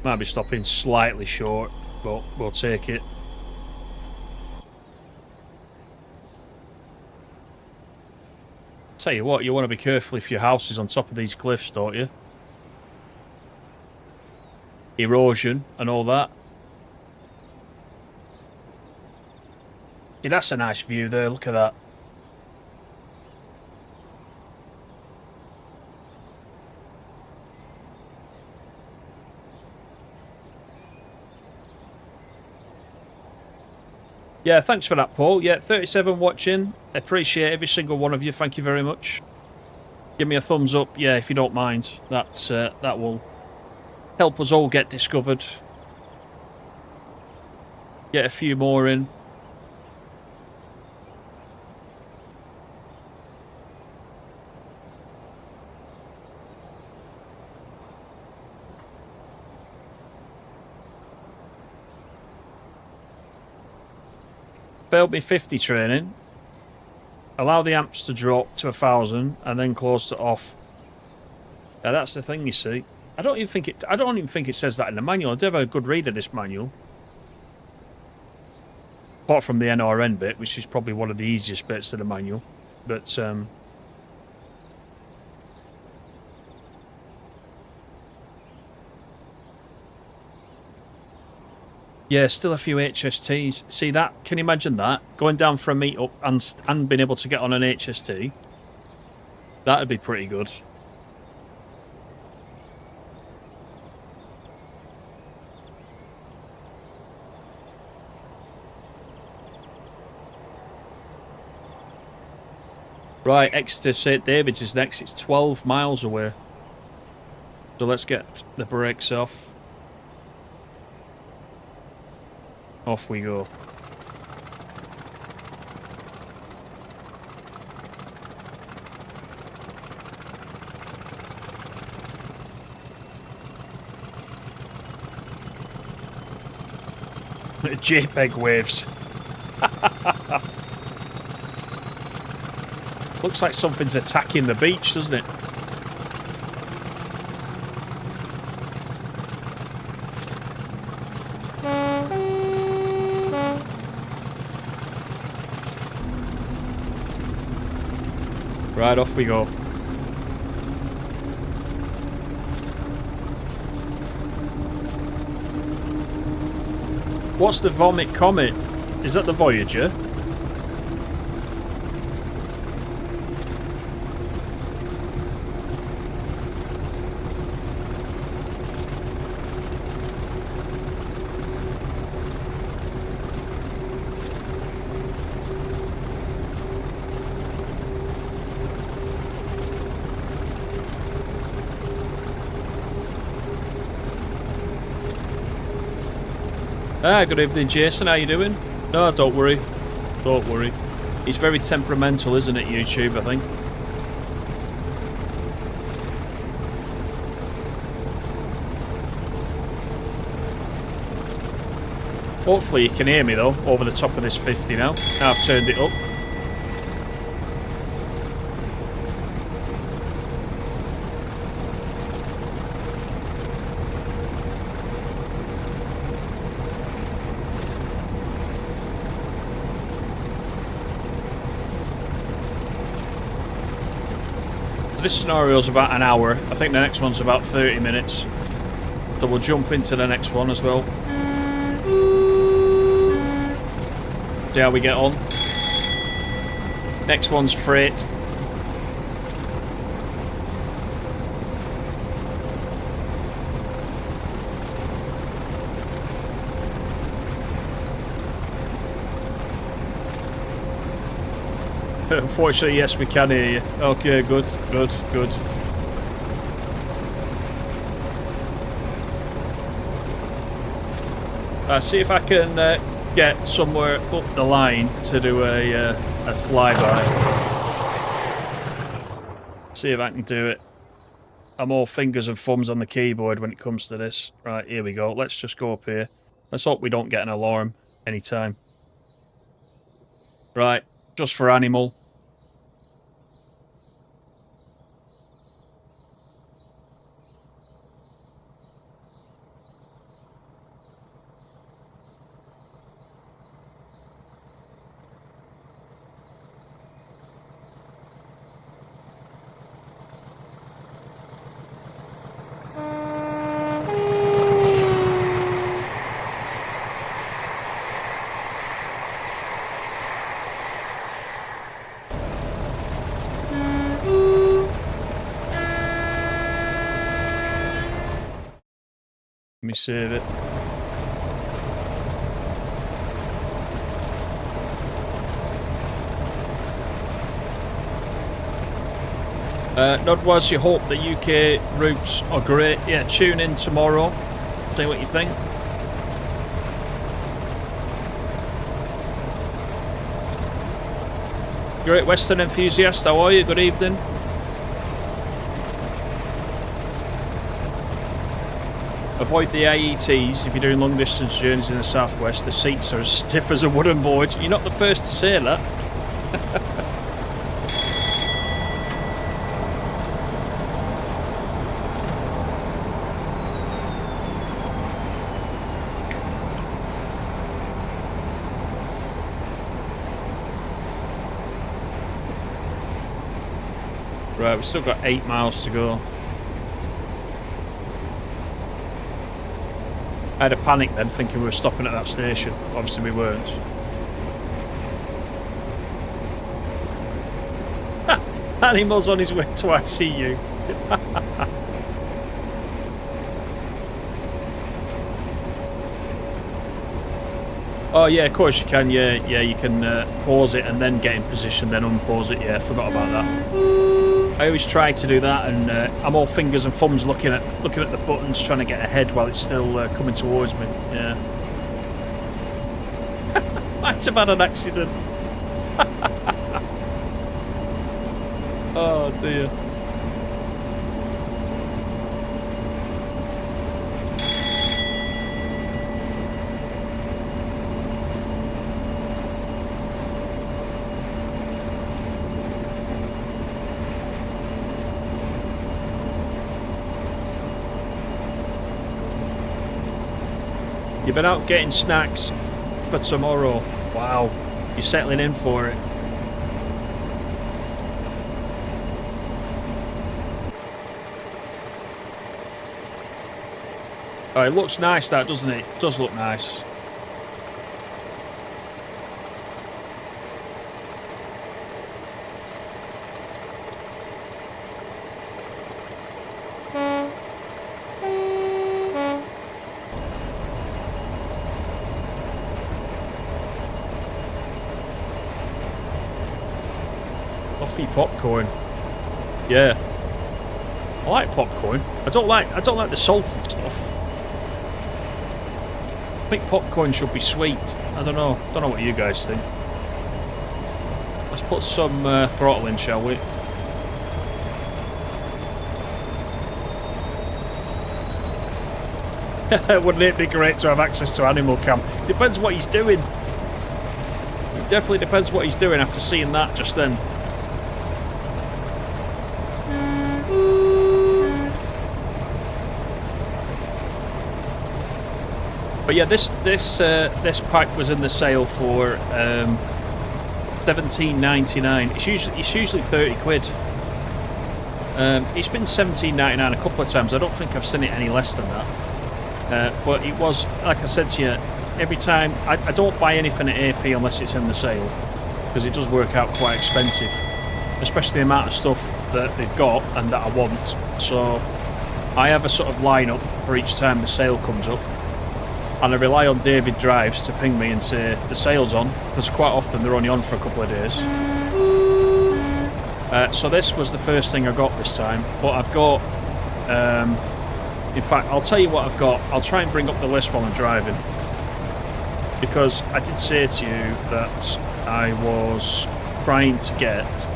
Might be stopping slightly short, but we'll take it. Tell you what, you want to be careful if your house is on top of these cliffs, don't you? Erosion and all that. Yeah, that's a nice view there, look at that. Yeah, thanks for that, Paul. Yeah, 37 watching. Appreciate every single one of you. Thank you very much. Give me a thumbs up, yeah, if you don't mind. That will help us all get discovered. Get a few more in. Failed me 50 training. Allow the amps to drop to 1,000 and then close it off. Yeah, that's the thing, you see. I don't even think it says that in the manual. I did have a good read of this manual. Apart from the NRN bit, which is probably one of the easiest bits of the manual. But yeah, still a few HSTs. See that? Can you imagine that? Going down for a meet-up and being able to get on an HST. That'd be pretty good. Right, Exeter St David's is next. It's 12 miles away. So let's get the brakes off. Off we go. JPEG waves. Looks like something's attacking the beach, doesn't it? Right, off we go. What's the Vomit Comet? Is that the Voyager? Good evening, Jason. How you doing? No, don't worry. Don't worry. He's very temperamental, isn't it, YouTube, I think? Hopefully you can hear me, though, over the top of this 50 now. Now I've turned it up. This scenario's about an hour. I think the next one's about 30 minutes. So we'll jump into the next one as well. See how we get on. Next one's freight. Unfortunately, yes, we can hear you. Okay, good, good, good. See if I can get somewhere up the line to do a flyby. See if I can do it. I'm all fingers and thumbs on the keyboard when it comes to this. Right, here we go. Let's just go up here. Let's hope we don't get an alarm anytime. Right, just for animal. Let me save it. Nod was you hope the UK routes are great. Yeah, tune in tomorrow. See what you think. Great Western enthusiast, how are you? Good evening. Avoid the IETs if you're doing long distance journeys in the southwest. The seats are as stiff as a wooden board. You're not the first to say that. Right, we've still got 8 miles to go. I had a panic then, thinking we were stopping at that station. Obviously we weren't. Animal's on his way to ICU. Oh yeah, of course you can. Yeah, you can pause it and then get in position, then unpause it. Yeah, forgot about that. I always try to do that, and I'm all fingers and thumbs looking at the buttons, trying to get ahead while it's still coming towards me. Yeah. Might have had an accident. Oh dear. You've been out getting snacks for tomorrow. Wow, you're settling in for it. Oh, it looks nice, that, doesn't it? It does look nice. Coffee popcorn. Yeah. I like popcorn. I don't like the salted stuff. I think popcorn should be sweet. I don't know. Don't know what you guys think. Let's put some throttle in, shall we? Wouldn't it be great to have access to Animal Cam? Depends what he's doing. It definitely depends what he's doing after seeing that just then. But yeah, this pack was in the sale for $17.99. It's usually 30 quid. It's been $17.99 a couple of times. I don't think I've seen it any less than that. But it was, like I said to you, every time I don't buy anything at AP unless it's in the sale, because it does work out quite expensive, especially the amount of stuff that they've got and that I want. So I have a sort of lineup for each time the sale comes up. And I rely on David Drives to ping me and say the sale's on, because quite often they're only on for a couple of days. So this was the first thing I got this time, but I've got, in fact, I'll tell you what I've got. I'll try and bring up the list while I'm driving, because I did say to you that I was trying to get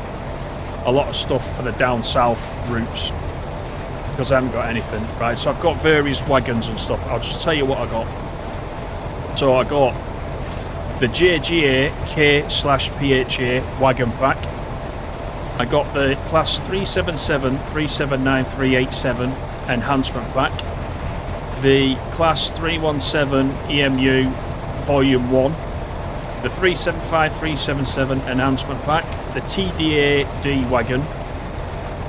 a lot of stuff for the down south routes, because I haven't got anything, right? So I've got various wagons and stuff. I'll just tell you what I got. So I got the JGA K/PHA wagon pack. I got the class 377, 379, 387 enhancement pack. The class 317 EMU volume 1. The 375, 377 enhancement pack. The TDA D wagon.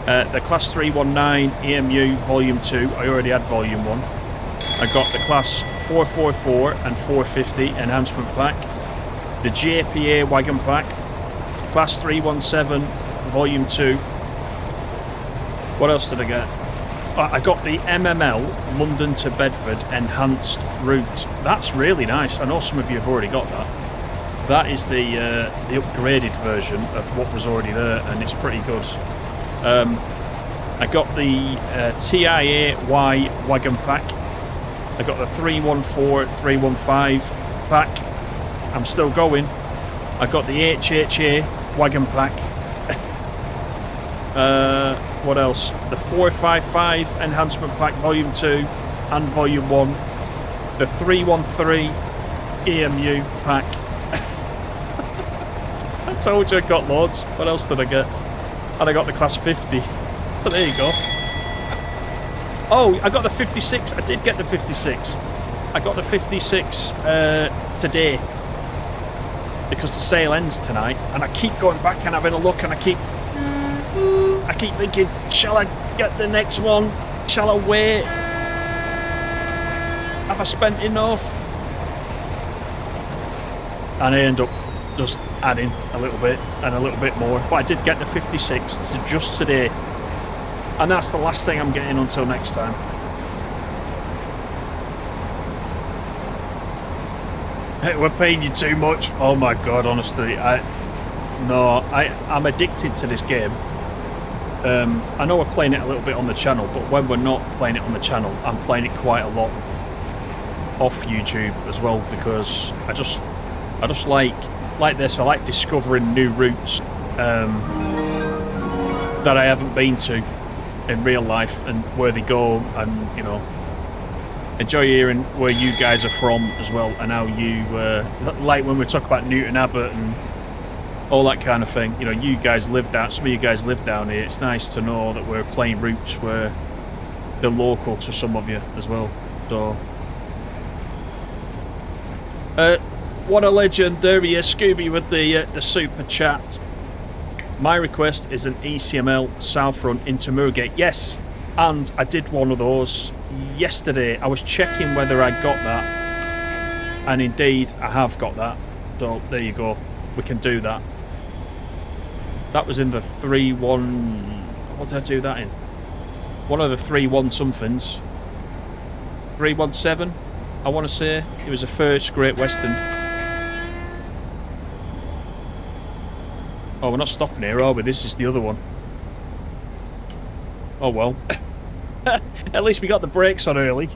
The class 319 EMU volume 2. I already had volume 1. I got the class 444 and 450 enhancement pack, the JPA wagon pack, class 317 volume 2. What else did I get? I got the MML London to Bedford enhanced route. That's really nice. I know some of you have already got that. That is the upgraded version of what was already there, and it's pretty good. I got the TIA-Y wagon pack. I got the 314, 315 pack. I'm still going. I got the HHA wagon pack. What else? The 455 enhancement pack volume 2 and volume 1. The 313 EMU pack. I told you I got loads. What else did I get? And I got the class 50. So there you go. Oh, I got the 56. I did get the 56. I got the 56 today. Because the sale ends tonight. And I keep going back and having a look and I keep thinking, shall I get the next one? Shall I wait? Have I spent enough? And I end up just adding a little bit and a little bit more. But I did get the 56 to just today. And that's the last thing I'm getting until next time. We're paying you too much. Oh my god, honestly. I'm addicted to this game. I know we're playing it a little bit on the channel, but when we're not playing it on the channel, I'm playing it quite a lot off YouTube as well, because I just like this. I like discovering new routes that I haven't been to in real life and where they go, and you know, enjoy hearing where you guys are from as well, and how you like when we talk about Newton Abbot and all that kind of thing. You know, you guys live down, some of you guys live down here. It's nice to know that we're playing routes where they're local to some of you as well. So what a legend. There he is, Scooby, with the super chat. My request is an ECML south run into Moorgate. Yes, and I did one of those yesterday. I was checking whether I got that, and indeed I have got that. So there you go. We can do that. That was in the 3-1. What did I do that in? One of the 3-1 somethings. 317, I want to say. It was the first Great Western. Oh, we're not stopping here, are we? This is the other one. Oh well. At least we got the brakes on early.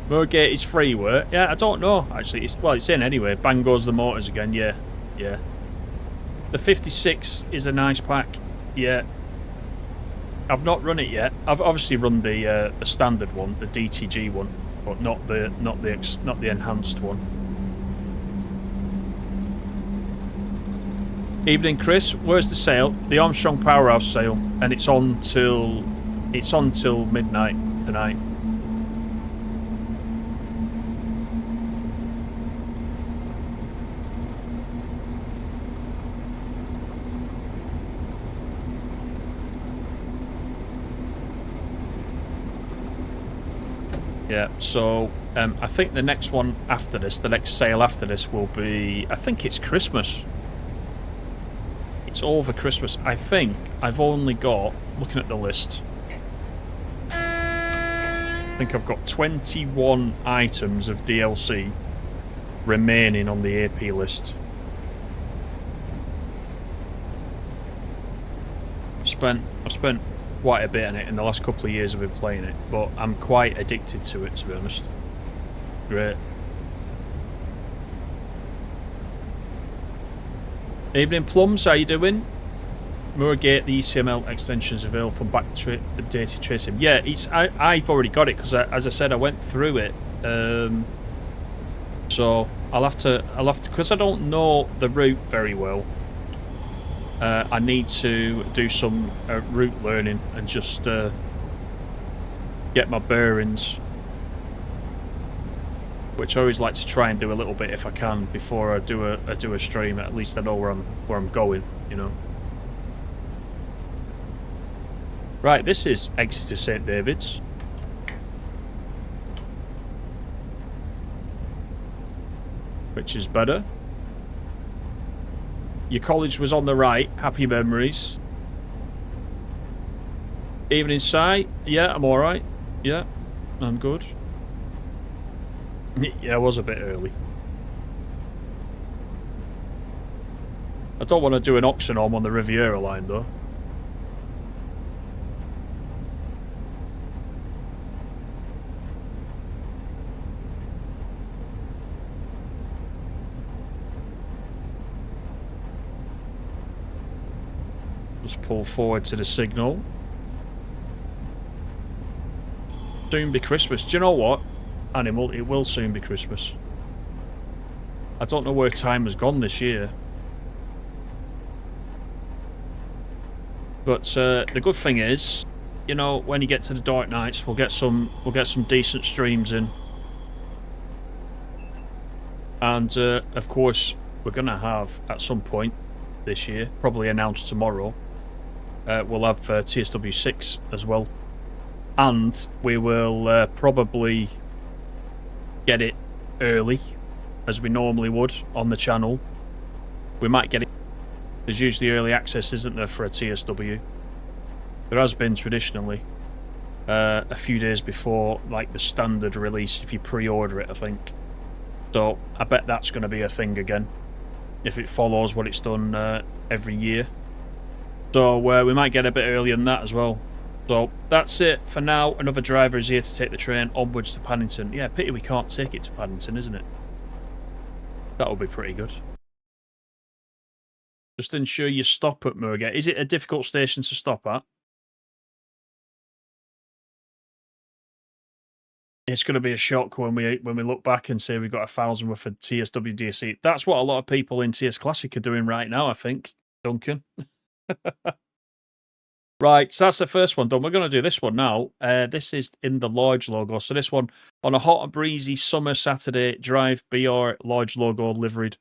Moorgate is free work. Yeah, I don't know, actually. It's in anyway. Bang goes the motors again. Yeah. The 56 is a nice pack. Yeah. I've not run it yet. I've obviously run the standard one, the DTG one, but not the enhanced one. Evening, Chris. Where's the sale? The Armstrong Powerhouse sale, and it's on till midnight tonight. Yeah, so I think the next one after this, the next sale after this will be, I think it's Christmas. It's over Christmas. I think I've only got, looking at the list, I think I've got 21 items of DLC remaining on the AP list. I've spent quite a bit on it in the last couple of years I've been playing it, but I'm quite addicted to it, to be honest. Great. Evening, Plums, how you doing? Moorgate, the ECML extension is available for backdated tracing. Yeah, I've already got it because, as I said, I went through it. So I'll have to, because I don't know the route very well. I need to do some route learning and just get my bearings, which I always like to try and do a little bit if I can before I do a stream. At least I know where I'm going, you know. Right, this is Exeter St David's. Which is better. Your college was on the right. Happy memories. Evening, Si. Yeah, I'm alright. Yeah, I'm good. Yeah, I was a bit early. I don't want to do an Oxenholm on the Riviera line, though. Just pull forward to the signal. Soon be Christmas. Do you know what, Animal? It will soon be Christmas. I don't know where time has gone this year. But the good thing is, you know, when you get to the dark nights, we'll get some decent streams in. And of course, we're gonna have at some point this year, probably announced tomorrow, we'll have TSW 6 as well. And we will probably get it early, as we normally would on the channel. We might get it. There's usually early access, isn't there, for a TSW? There has been traditionally. A few days before, like, the standard release, if you pre-order it, I think. So, I bet that's going to be a thing again, if it follows what it's done every year. So, we might get a bit earlier than that as well. So, that's it for now. Another driver is here to take the train onwards to Paignton. Yeah, pity we can't take it to Paignton, isn't it? That'll be pretty good. Just ensure you stop at Moorgate. Is it a difficult station to stop at? It's going to be a shock when we look back and say we've got 1,000 worth of TSW DSC. That's what a lot of people in TS Classic are doing right now, I think, Duncan. Right, so that's the first one done. We're going to do this one now. This is in the large logo. So this one, on a hot and breezy summer Saturday, drive BR large logo liveried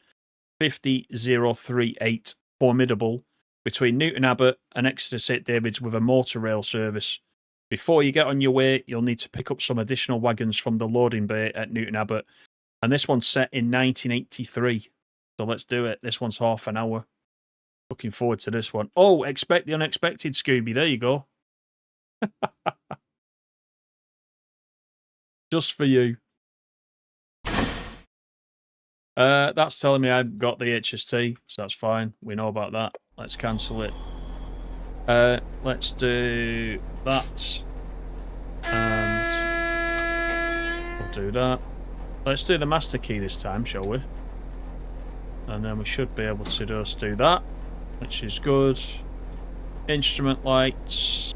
50038 Formidable between Newton Abbot and Exeter St David's with a motor rail service. Before you get on your way, you'll need to pick up some additional wagons from the loading bay at Newton Abbot. And this one's set in 1983. So let's do it. This one's half an hour. Looking forward to this one. Oh, expect the unexpected, Scooby. There you go. Just for you. That's telling me I've got the HST, so that's fine. We know about that. Let's cancel it. Let's do that. And we'll do that. Let's do the master key this time, shall we? And then we should be able to just do that, which is good. Instrument lights.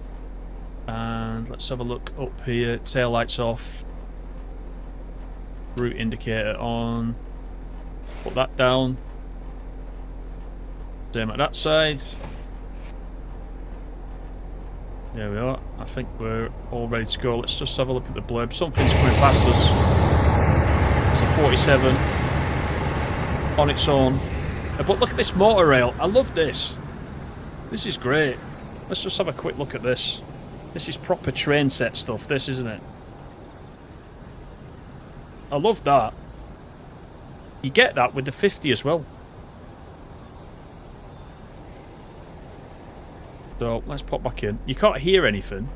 And let's have a look up here. Tail lights off. Route indicator on. Put that down. Same at that side. There we are. I think we're all ready to go. Let's just have a look at the blurb. Something's coming past us. It's a 47 on its own. But look at this motor rail. I love this. This is great. Let's just have a quick look at this. This is proper train set stuff, this, isn't it? I love that. You get that with the 50 as well. So, let's pop back in. You can't hear anything.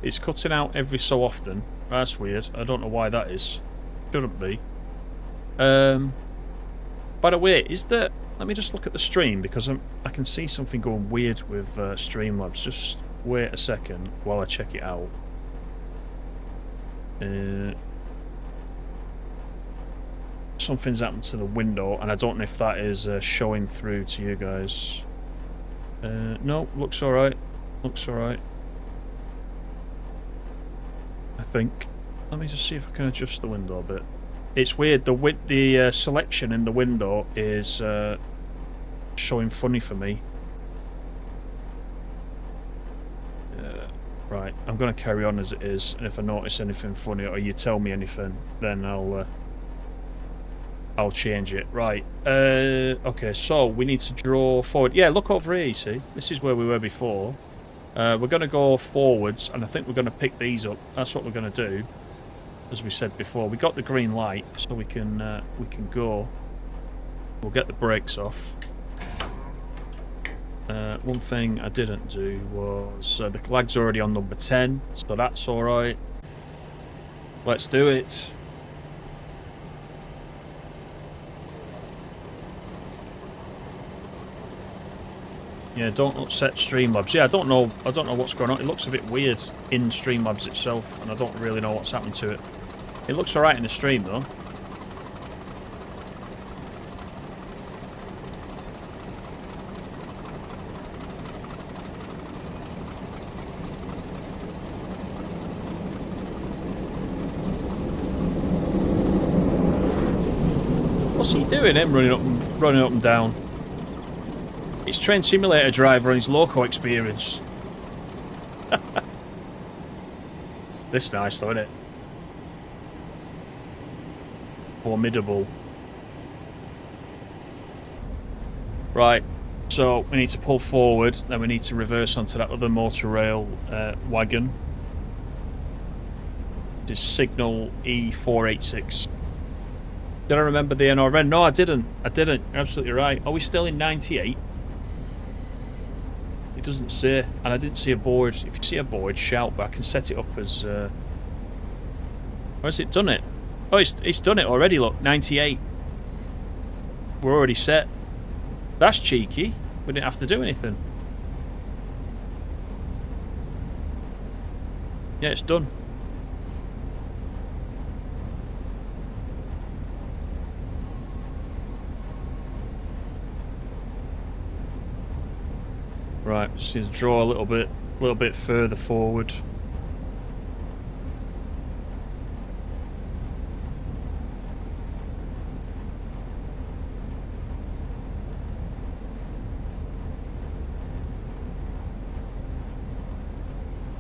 It's cutting out every so often. That's weird. I don't know why that is. Shouldn't be. By the way, is there... Let me just look at the stream, because I can see something going weird with Streamlabs. Just wait a second while I check it out. Something's happened to the window, and I don't know if that is showing through to you guys. No, looks alright. Looks alright. I think. Let me just see if I can adjust the window a bit. It's weird. The selection in the window is showing funny for me. Right, I'm going to carry on as it is, and if I notice anything funny or you tell me anything, then I'll change it. Right. Okay, so we need to draw forward. Yeah, look over here, you see. This is where we were before. We're going to go forwards, and I think we're going to pick these up. That's what we're going to do. As we said before, we got the green light, so we can go. We'll get the brakes off. One thing I didn't do was the flag's already on number 10, so that's all right. Let's do it. Yeah, don't upset Streamlabs. Yeah, I don't know what's going on. It looks a bit weird in Streamlabs itself, and I don't really know what's happened to it. It looks alright in the stream, though. What's he doing, him running up and down? It's Train Simulator driver and his loco experience. This nice though, isn't it? Formidable. Right, so we need to pull forward, then we need to reverse onto that other motor rail wagon. This signal E486. Did I remember the NRN? No, I didn't. You're absolutely right. Are we still in 98? It doesn't say, and I didn't see a board. If you see a board, shout, but I can set it up as... Or has it done it? Oh, it's done it already, look. 98. We're already set. That's cheeky. We didn't have to do anything. Yeah, it's done. Right, just need to draw a little bit further forward.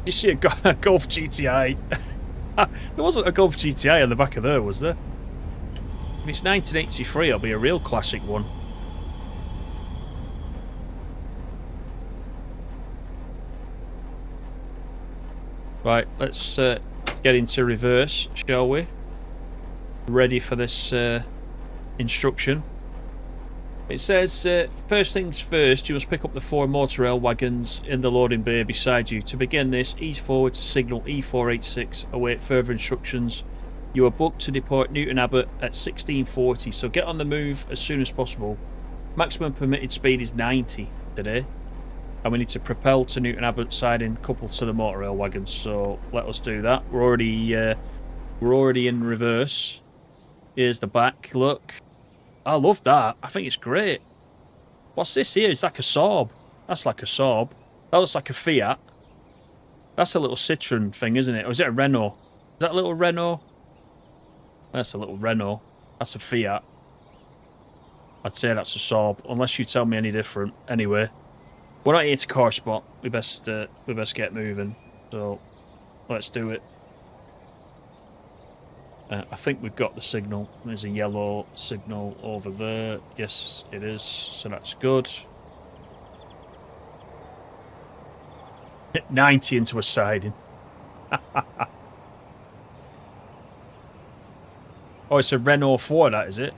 You see a Golf GTI? There wasn't a Golf GTI on the back of there, was there? If it's 1983, it'll be a real classic one. Right, let's get into reverse, shall we? Ready for this instruction. It says, first things first, you must pick up the 4 motor rail wagons in the loading bay beside you. To begin this, ease forward to signal E486, await further instructions. You are booked to depart Newton Abbot at 1640, so get on the move as soon as possible. Maximum permitted speed is 90 today. And we need to propel to Newton Abbot siding coupled to the motor rail wagons, so let us do that. We're already in reverse. Here's the back, look. I love that. I think it's great. What's this here? It's like a Saab. That's like a Saab. That looks like a Fiat. That's a little Citroen thing, isn't it? Or is it a Renault? Is that a little Renault? That's a little Renault. That's a Fiat. I'd say that's a Saab, unless you tell me any different. Anyway. We're not here to car spot. We best get moving. So let's do it. I think we've got the signal. There's a yellow signal over there. Yes, it is. So that's good. Hit 90 into a siding. Oh, it's a Renault 4, that is it?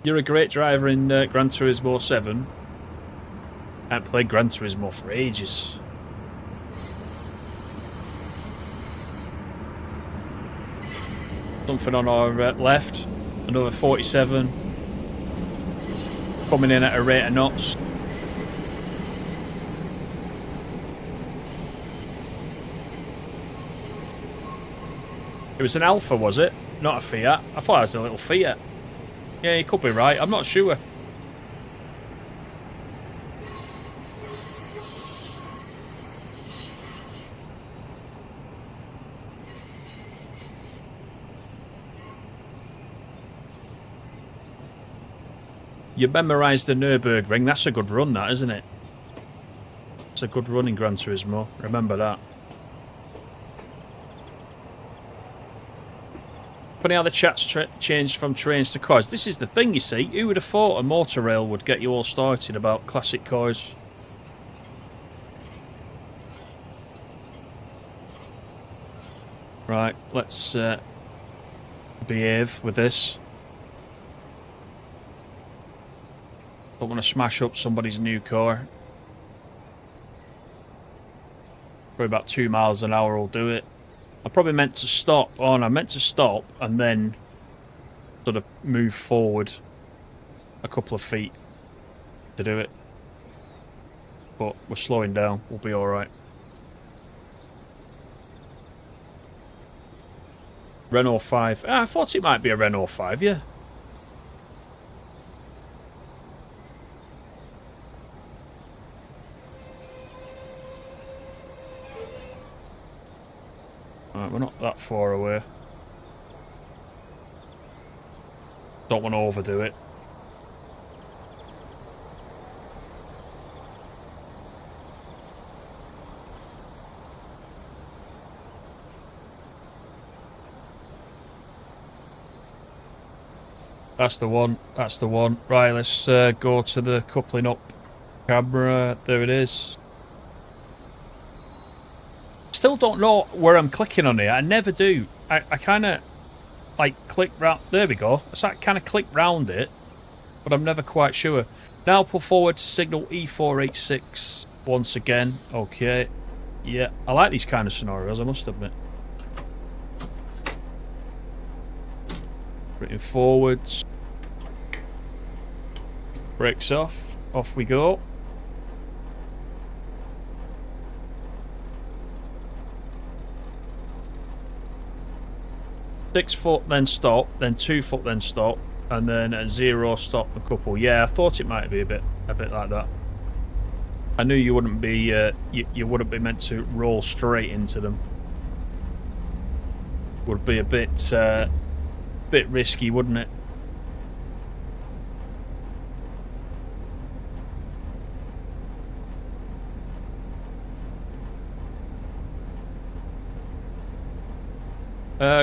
You're a great driver in Gran Turismo 7. I haven't played Gran Turismo for ages. Something on our left. Another 47. Coming in at a rate of knots. It was an Alpha, was it? Not a Fiat. I thought it was a little Fiat. Yeah, you could be right. I'm not sure. You memorised the Nürburgring. That's a good run, that, isn't it? It's a good run in Gran Turismo. Remember that. Funny how the chat's changed from trains to cars. This is the thing, you see. Who would have thought a motor rail would get you all started about classic cars? Right, let's behave with this. Don't want to smash up somebody's new car. Probably about 2 miles an hour will do it. I probably meant to stop. Oh, no, I meant to stop and then sort of move forward a couple of feet. to do it. But we're slowing down. We'll be alright. Renault 5. I thought it might be a Renault 5, yeah. Alright, we're not that far away. Don't want to overdo it. That's the one. That's the one. Right, let's go to the coupling up camera. There it is. Still don't know where I'm clicking on here. I never do. I kind of like click round. There we go. So I kind of click round it, but I'm never quite sure. Now pull forward to signal E486 once again. Okay. Yeah, I like these kind of scenarios, I must admit. Bring forwards. Brakes off. Off we go. Six foot, then stop, then 2 foot, then stop, and then at 0 stop a couple. Yeah, I thought it might be a bit like that. I knew you wouldn't be you wouldn't be meant to roll straight into them. Would be a bit risky, wouldn't it?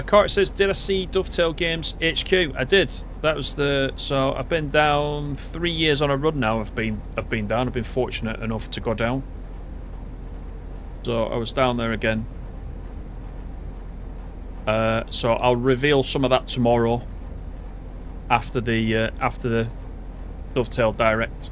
Cart says, did I see Dovetail Games HQ? I did. That was so I've been down 3 years on a run now. I've been down. I've been fortunate enough to go down. So I was down there again. So I'll reveal some of that tomorrow after the Dovetail Direct.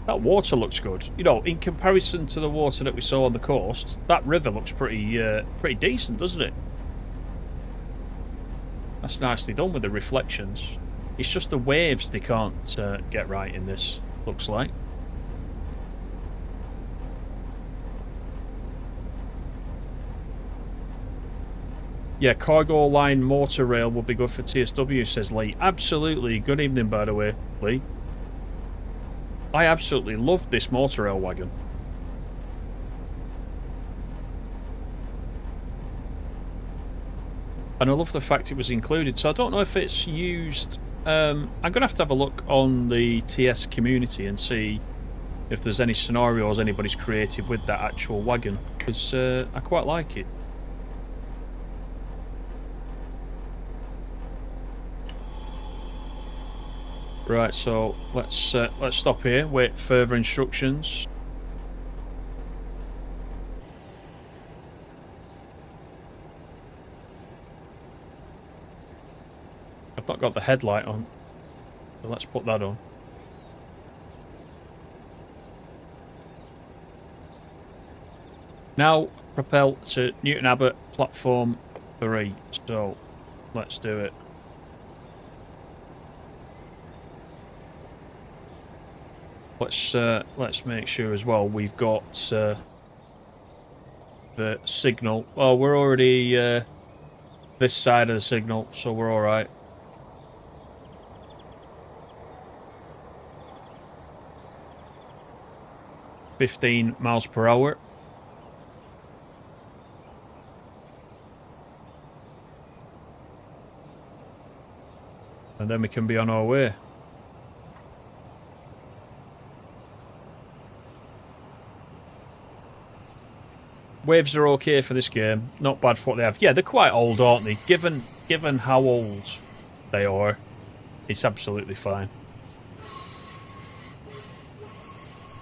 That water looks good. You know, in comparison to the water that we saw on the coast, that river looks pretty decent, doesn't it? That's nicely done with the reflections. It's just the waves they can't get right in this, looks like. Yeah, cargo line motor rail would be good for TSW, says Lee. Absolutely. Good evening, by the way, Lee. I absolutely love this motor rail wagon. And I love the fact it was included. So I don't know if it's used. I'm going to have a look on the TS community and see if there's any scenarios anybody's created with that actual wagon. Because I quite like it. Right, so let's stop here, wait for further instructions. I've not got the headlight on, so let's put that on. Now propel to Newton Abbot platform 3. So let's do it. Let's make sure as well we've got the signal. Oh, we're already this side of the signal, so we're all right. $15 miles per hour. And then we can be on our way. Waves are okay for this game. Not bad for what they have. Yeah, they're quite old, aren't they? Given how old they are, it's absolutely fine.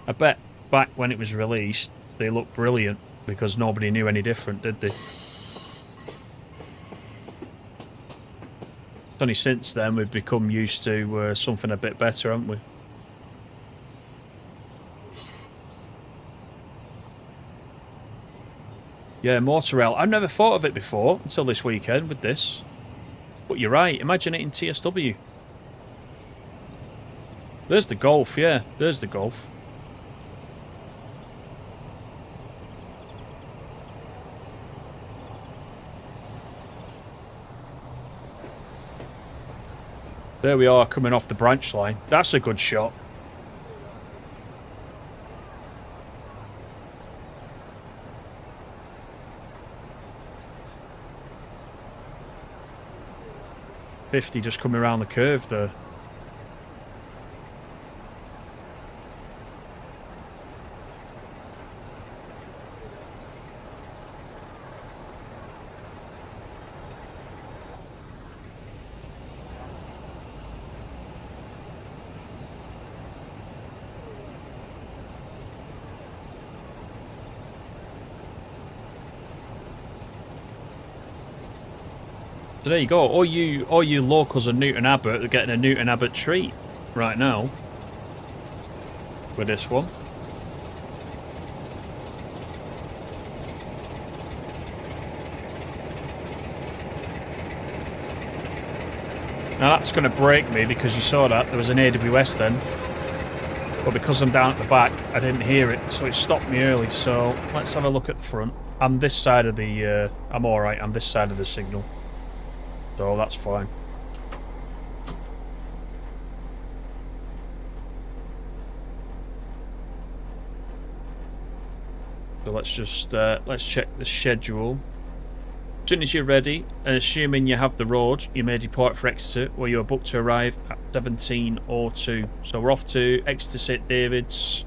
I bet back when it was released, they looked brilliant. because nobody knew any different, did they? It's only since then we've become used to something a bit better, haven't we? Yeah, motor rail. I've never thought of it before until this weekend with this. But you're right, imagine it in TSW. There's the Golf, yeah, there's the Golf. There we are, coming off the branch line. That's a good shot. .50 just coming around the curve there. So there you go. All you locals of Newton Abbot are getting a Newton Abbot treat right now with this one. Now that's going to break me because you saw that there was an AWS then, but because I'm down at the back, I didn't hear it, so it stopped me early. So let's have a look at the front. I'm this side of the. I'm all right. I'm this side of the signal. So that's fine. So let's just let's check the schedule. As soon as you're ready, and assuming you have the road, you may depart for Exeter, where you are booked to arrive at 17:02. So we're off to Exeter St David's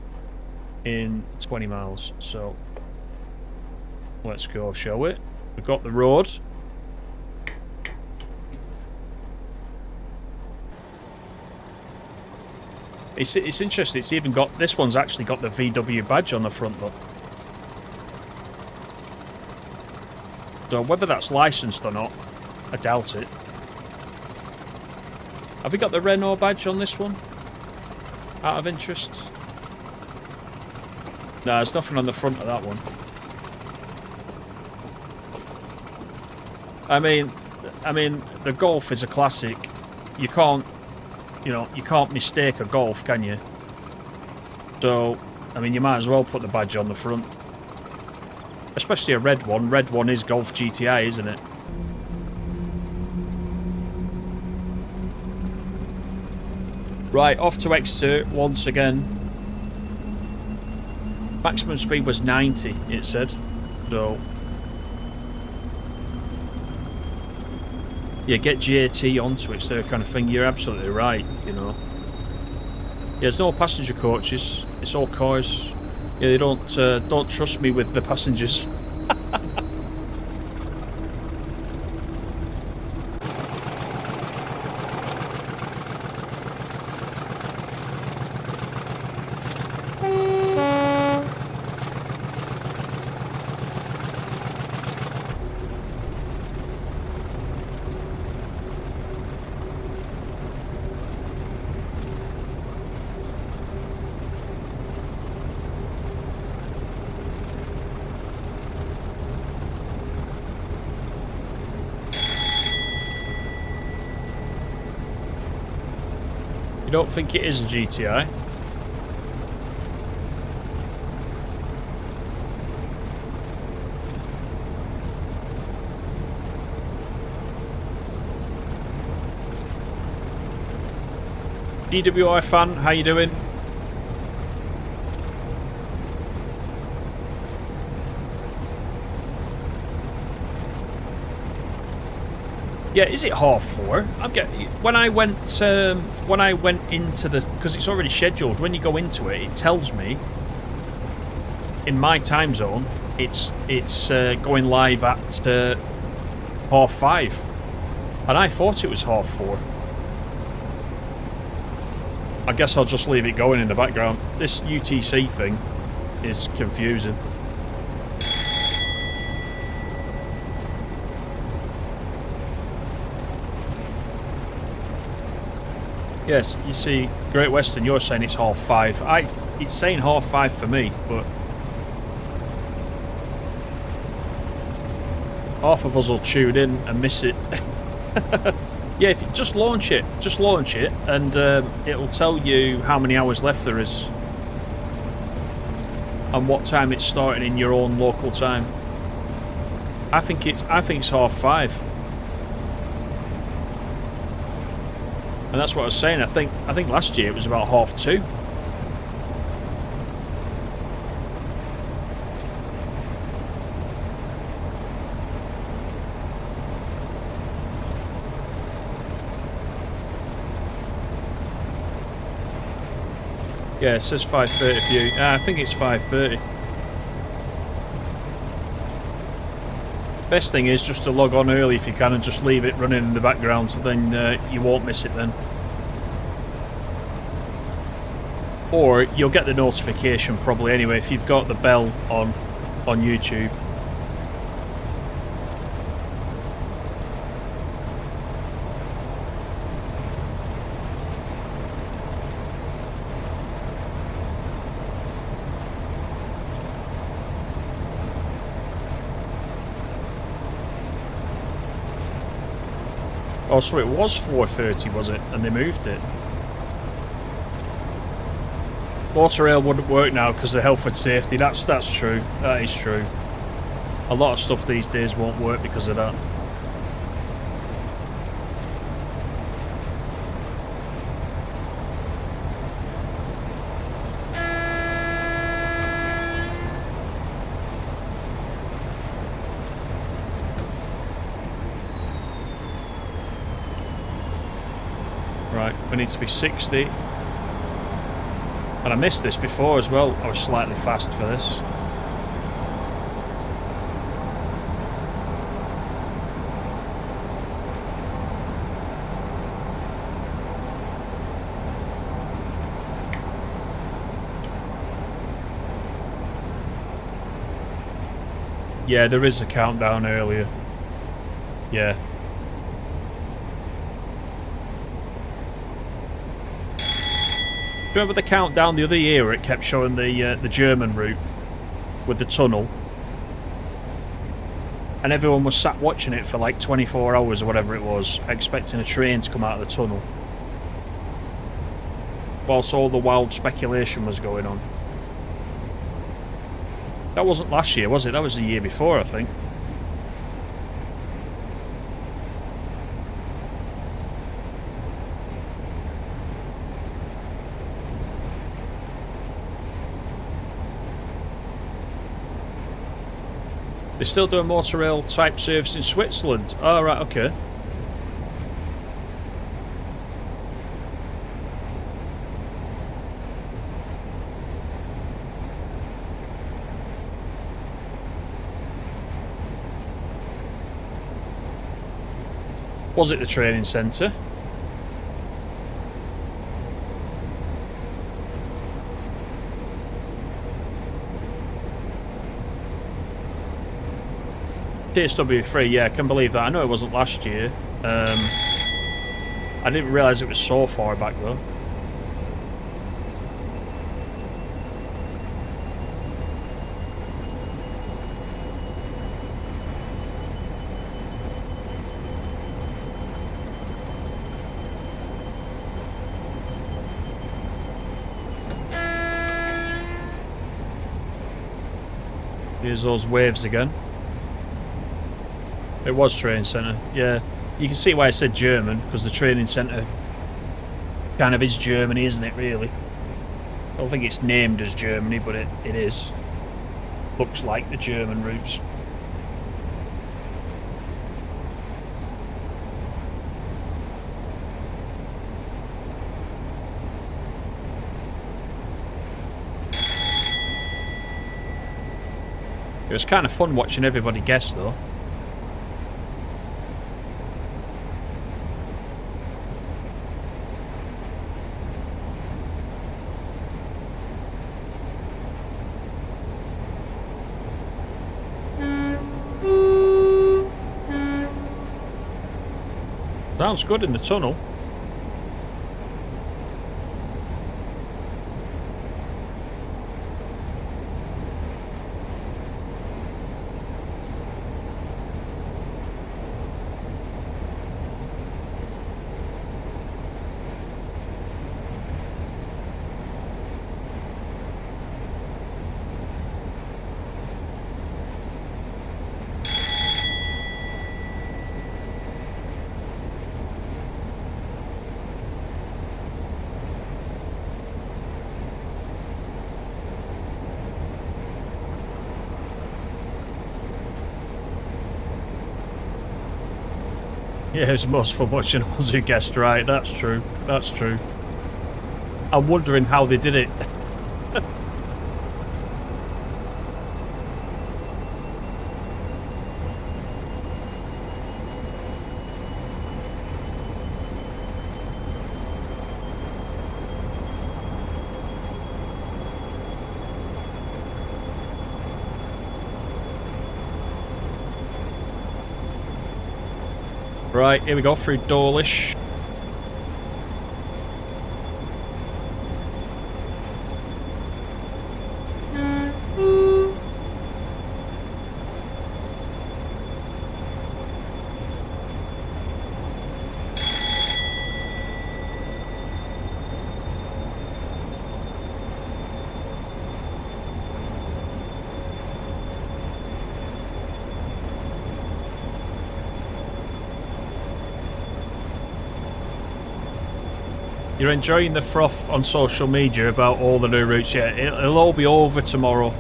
in 20 miles. So let's go, shall we? We've got the road. It's interesting, it's even got, this one's actually got the VW badge on the front, look. So whether that's licensed or not, I doubt it. Have we got the Renault badge on this one? Out of interest? No, there's nothing on the front of that one. I mean, the Golf is a classic. You can't mistake a Golf, can you? So, I mean, you might as well put the badge on the front. Especially a red one. Red one is Golf GTI, isn't it? Right, off to Exeter once again. Maximum speed was 90, it said. So, yeah, get GAT onto it, so kind of thing. You're absolutely right, you know. Yeah, there's no passenger coaches. It's all cars. Yeah, they don't trust me with the passengers. You don't think it is a GTI? DWI fan, how you doing? Yeah, is it 4:30? I'm getting when I went into the, because it's already scheduled. When you go into it, it tells me in my time zone it's going live at 5:30, and I thought it was 4:30. I guess I'll just leave it going in the background. This UTC thing is confusing. Yes, you see, Great Western, you're saying it's 5:30. It's saying 5:30 for me, but half of us will tune in and miss it. Yeah, if you just launch it, and it'll tell you how many hours left there is, and what time it's starting in your own local time. I think it's 5:30. And that's what I was saying. I think last year it was about 2:30. Yeah, it says 5:30 for you. I think it's 5:30. Best thing is just to log on early if you can and just leave it running in the background, so then you won't miss it then. Or you'll get the notification probably anyway if you've got the bell on YouTube. Oh, so it was 4:30, was it? And they moved it. Motor rail wouldn't work now because of health and safety. That's true. That is true. A lot of stuff these days won't work because of that. Right, we need to be 60. And I missed this before as well. I was slightly fast for this. Yeah, there is a countdown earlier. Yeah. Remember the countdown the other year where it kept showing the German route with the tunnel, and everyone was sat watching it for like 24 hours or whatever it was, expecting a train to come out of the tunnel, whilst all the wild speculation was going on. That wasn't last year, was it? That was the year before, I think. They still do a motor rail type service in Switzerland. Oh, right, okay. Was it the training centre? TSW3, yeah, I can believe that. I know it wasn't last year. I didn't realise it was so far back though. Here's those waves again. It was training centre, yeah. You can see why I said German, because the training centre kind of is Germany, isn't it, really? I don't think it's named as Germany, but it is. Looks like the German routes. It was kind of fun watching everybody guess, though. Sounds good in the tunnel. Yeah, it was most fun watching us who guessed right. That's true. That's true. I'm wondering how they did it. Right, here we go through Dawlish. You're enjoying the froth on social media about all the new routes. Yeah, it'll all be over tomorrow.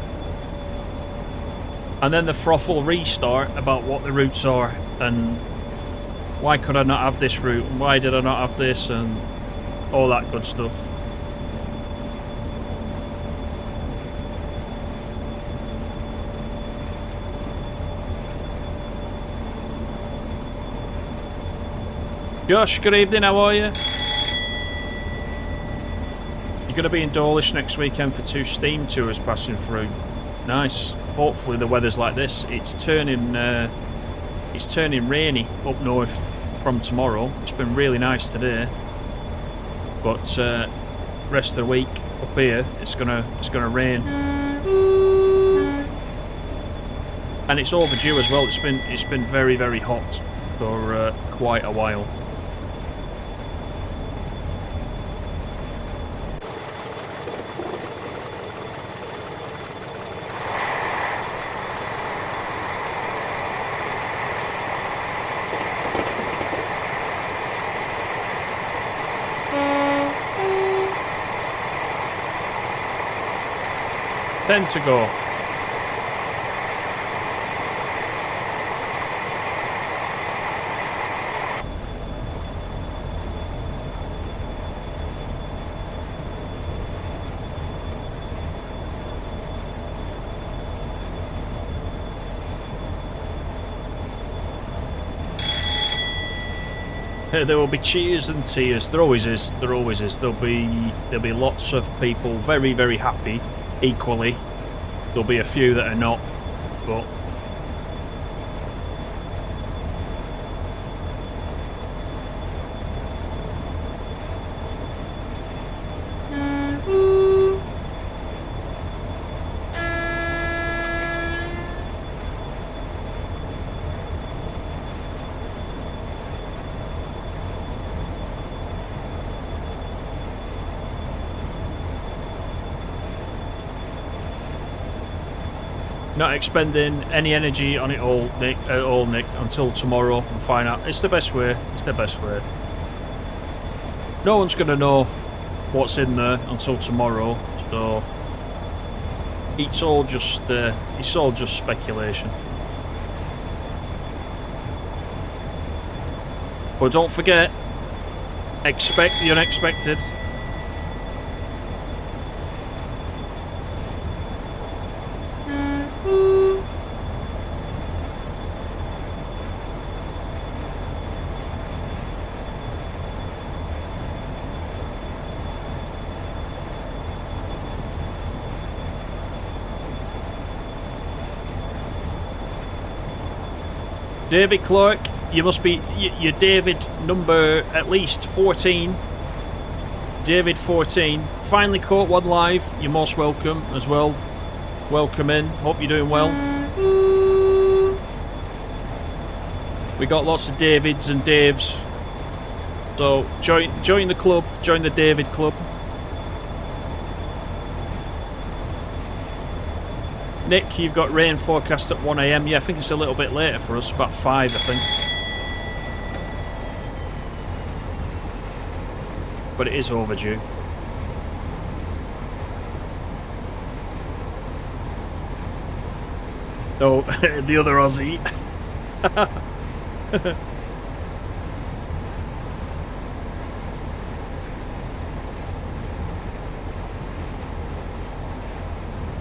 And then the froth will restart about what the routes are and why could I not have this route and why did I not have this and all that good stuff. Josh, good evening, how are you? You're going to be in Dawlish next weekend for 2 steam tours passing through. Nice. Hopefully the weather's like this. It's turning rainy up north from tomorrow. It's been really nice today, but rest of the week up here it's gonna rain, and it's overdue as well. It's been very, very hot for quite a while. Then to go. There will be cheers and tears. There always is. There always is. There'll be lots of people very, very happy. Equally, there'll be a few that are not, but not expending any energy on it all, Nick, until tomorrow and find out. It's the best way. It's the best way. No one's going to know what's in there until tomorrow, so it's all just speculation. But don't forget, expect the unexpected. David Clark, you must be you're David number at least 14. David 14. Finally caught one live. You're most welcome as well. Welcome in. Hope you're doing well. We got lots of Davids and Daves. So join the club. Join the David Club. Nick, you've got rain forecast at 1 AM. Yeah, I think it's a little bit later for us, about 5, I think. But it is overdue. Oh, the other Aussie.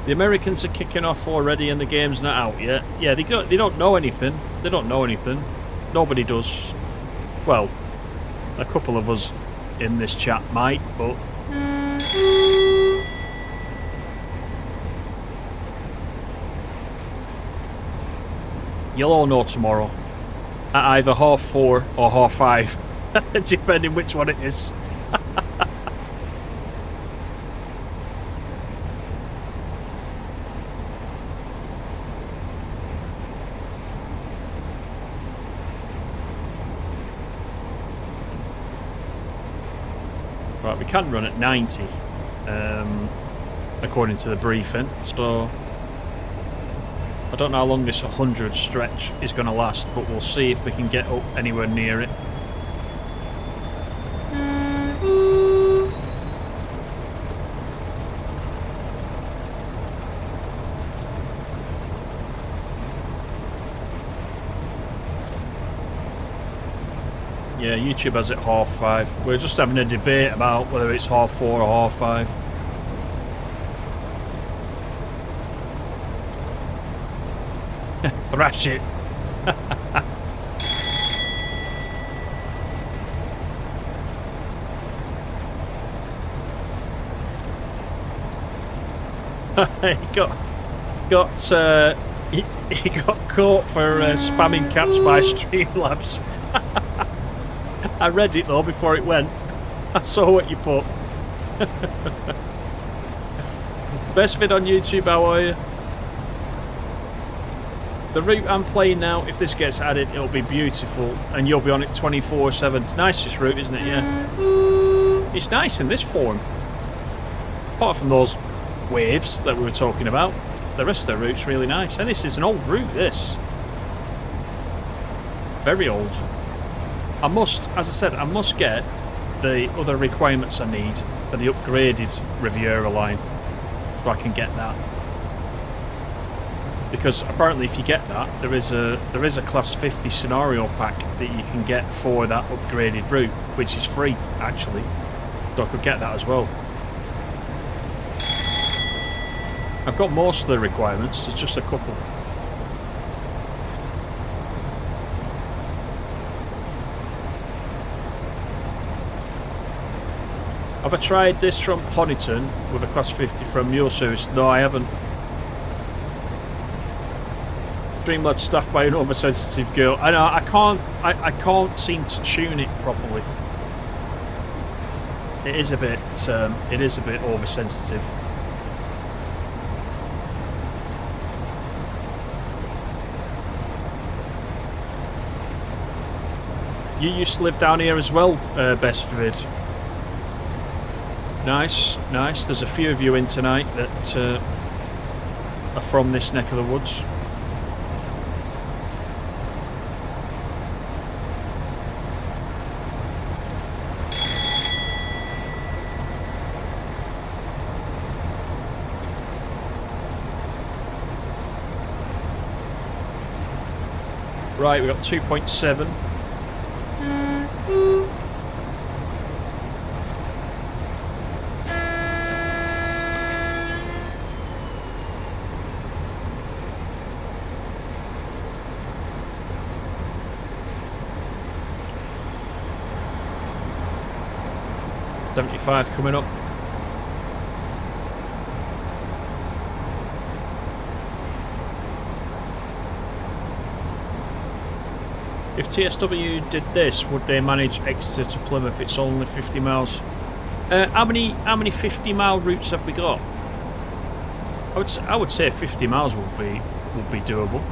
The Americans are kicking off already and the game's not out yet. Yeah, they don't know anything. They don't know anything. Nobody does. Well, a couple of us in this chat might, but... You'll all know tomorrow. At either 4:30 or 5:30. Depending which one it is. Right, we can run at 90, according to the briefing, so I don't know how long this 100 stretch is going to last, but we'll see if we can get up anywhere near it. Yeah, YouTube has it 5:30. We're just having a debate about whether it's 4:30 or 5:30. Thrash it. he got caught for spamming caps by Streamlabs. I read it though before it went. I saw what you put. Best vid on YouTube, how are you? The route I'm playing now, if this gets added, it'll be beautiful, and you'll be on it 24/7. It's nice, this route, isn't it? Yeah. It's nice in this form. Apart from those waves that we were talking about, the rest of the route's really nice. And this is an old route, this. Very old. I must, as I said, I must get the other requirements I need for the upgraded Riviera Line, so I can get that. Because apparently, if you get that, there is a Class 50 scenario pack that you can get for that upgraded route, which is free actually. So I could get that as well. I've got most of the requirements. There's just a couple. Have I tried this from Paignton with a Class 50 from your service? No, I haven't. Streamlabs staffed by an oversensitive girl. I know, I can't seem to tune it properly. It is a bit oversensitive. You used to live down here as well, Best Vid. Nice, nice. There's a few of you in tonight that are from this neck of the woods. Right, we've got 2.7. $75 coming up. If TSW did this, would they manage Exeter to Plymouth? It's only 50 miles. How many 50-mile routes have we got? I would say 50 miles would be doable.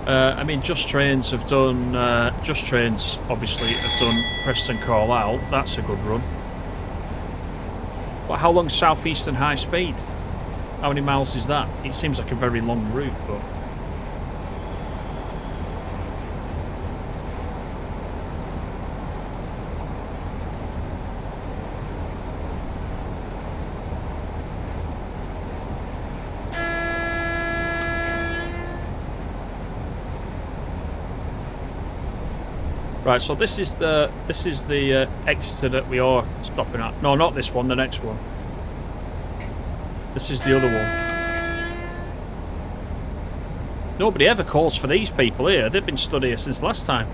I mean, Just Trains have done. Just Trains obviously have done Preston Call Out. That's a good run. But how long's South Eastern High Speed? How many miles is that? It seems like a very long route, but... Right, so this is the Exeter that we are stopping at. No, not this one, the next one. This is the other one. Nobody ever calls for these people here. They've been stood here since last time.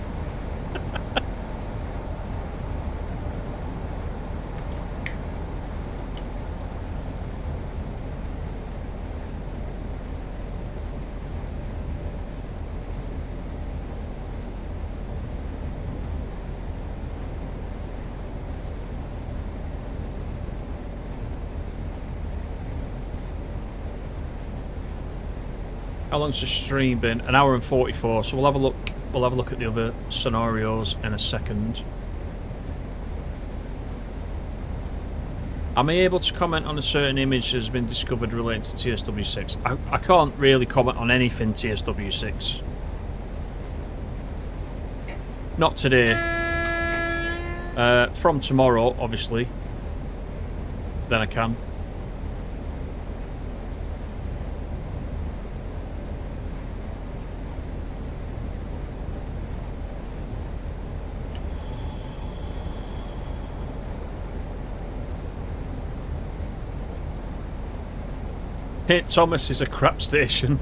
How long's the stream been? An hour and 44. So we'll have a look. We'll have a look at the other scenarios in a second. Am I able to comment on a certain image that has been discovered related to TSW6? I can't really comment on anything TSW6. Not today. From tomorrow, obviously. Then I can. Hey, Thomas is a crap station.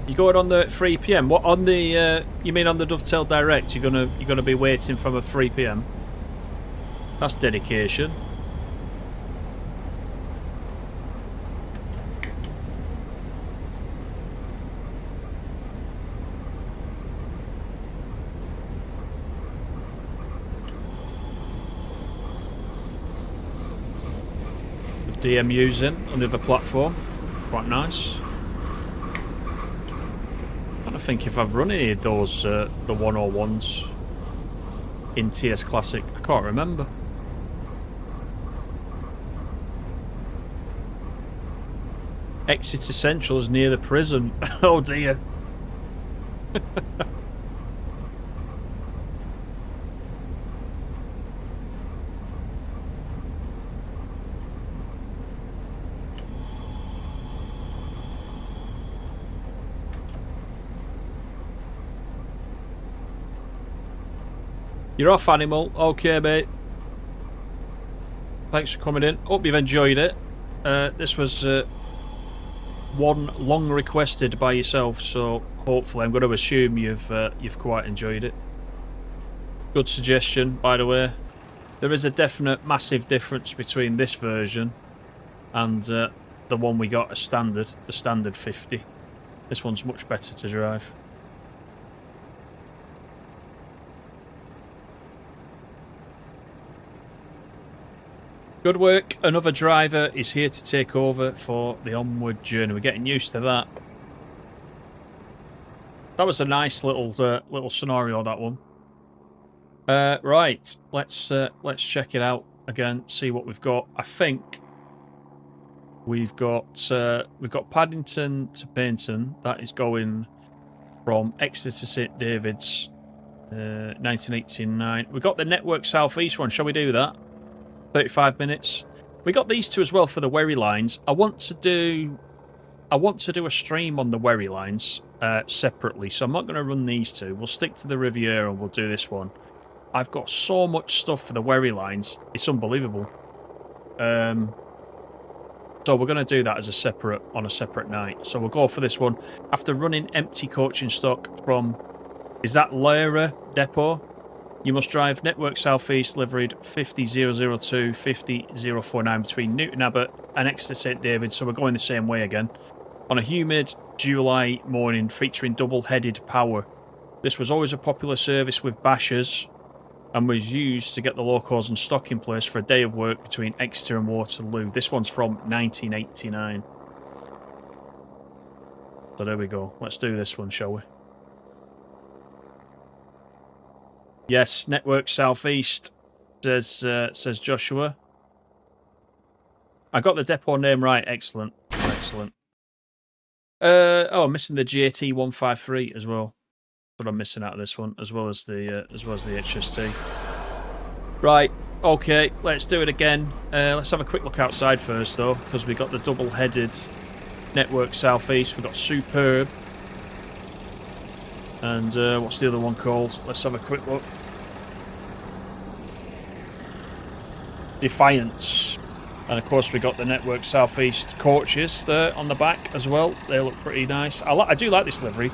You going on the 3 PM? What on the? You mean on the Dovetail Direct? You're gonna be waiting from a 3 PM? That's dedication. DMU's in on the other platform. Quite nice. I don't think if I've run any of those the 101s in TS Classic. I can't remember. Exeter Central is near the prison. Oh dear. You're off, Animal. Okay, mate. Thanks for coming in. Hope you've enjoyed it. This was one long requested by yourself, so hopefully I'm going to assume you've quite enjoyed it. Good suggestion, by the way. There is a definite massive difference between this version and the one we got as standard, the standard 50. This one's much better to drive. Good work. Another driver is here to take over for the onward journey. We're getting used to that. That was a nice little scenario, that one. Right, let's check it out again. See what we've got. I think we've got Paddington to Paignton. That is going from Exeter to St David's, 1989. We've got the Network South East one. Shall we do that? 35 minutes. We got these two as well for the Wherry lines. I want to do a stream on the Wherry lines separately, so I'm not going to run these two. We'll stick to the Riviera and we'll do this one. I've got so much stuff for the Wherry lines. It's unbelievable. So we're going to do that as on a separate night. So we'll go for this one after running empty coaching stock from, is that Lyra Depot? You must drive Network Southeast liveried 50002, 50049 between Newton Abbot and Exeter St David, so we're going the same way again. On a humid July morning featuring double-headed power. This was always a popular service with bashers and was used to get the locos and stock in place for a day of work between Exeter and Waterloo. This one's from 1989. So there we go. Let's do this one, shall we? Yes, Network Southeast, says Joshua. I got the depot name right. Excellent. Excellent. Oh, I'm missing the GAT153 as well. But I'm missing out of this one, as well as the HST. Right, Okay, let's do it again. Let's have a quick look outside first, though, because we got the double-headed Network Southeast. We've got Superb. And what's the other one called? Let's have a quick look. Defiance. And of course we got the Network Southeast coaches there on the back as well. They look pretty nice. I do like this livery.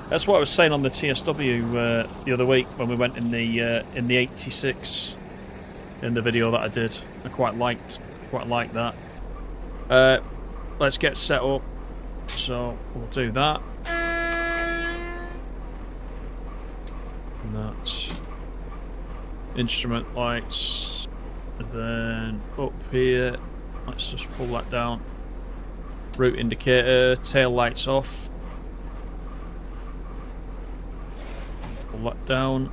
That's what I was saying on the TSW the other week when we went in the 86 in the video that I did. I quite liked that. Let's get set up. So we'll do that. And that's instrument lights. And then up here, let's just pull that down. Route indicator, tail lights off. Pull that down.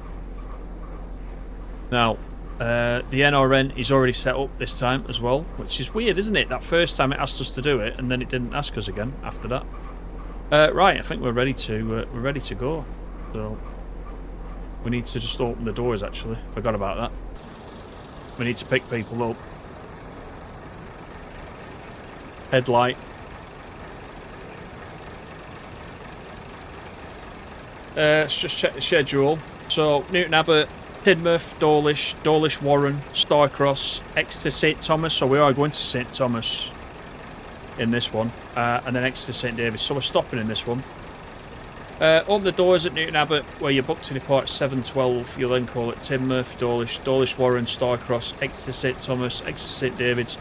Now, the NRN is already set up this time as well, which is weird, isn't it? That first time it asked us to do it, and then it didn't ask us again after that. Right, I think we're ready to go. So we need to just open the doors. Actually, forgot about that. We need to pick people up. Headlight. Let's just check the schedule. So Newton Abbot, Teignmouth, Dawlish, Warren, Starcross, Exeter, St Thomas. So we are going to St Thomas in this one, and then Exeter, St David's. So we're stopping in this one. Open the doors at Newton Abbot, where you're booked to depart at 7:12. You'll then call it Teignmouth, Dawlish, Warren, Starcross, Exeter, St Thomas, Exeter, St David's.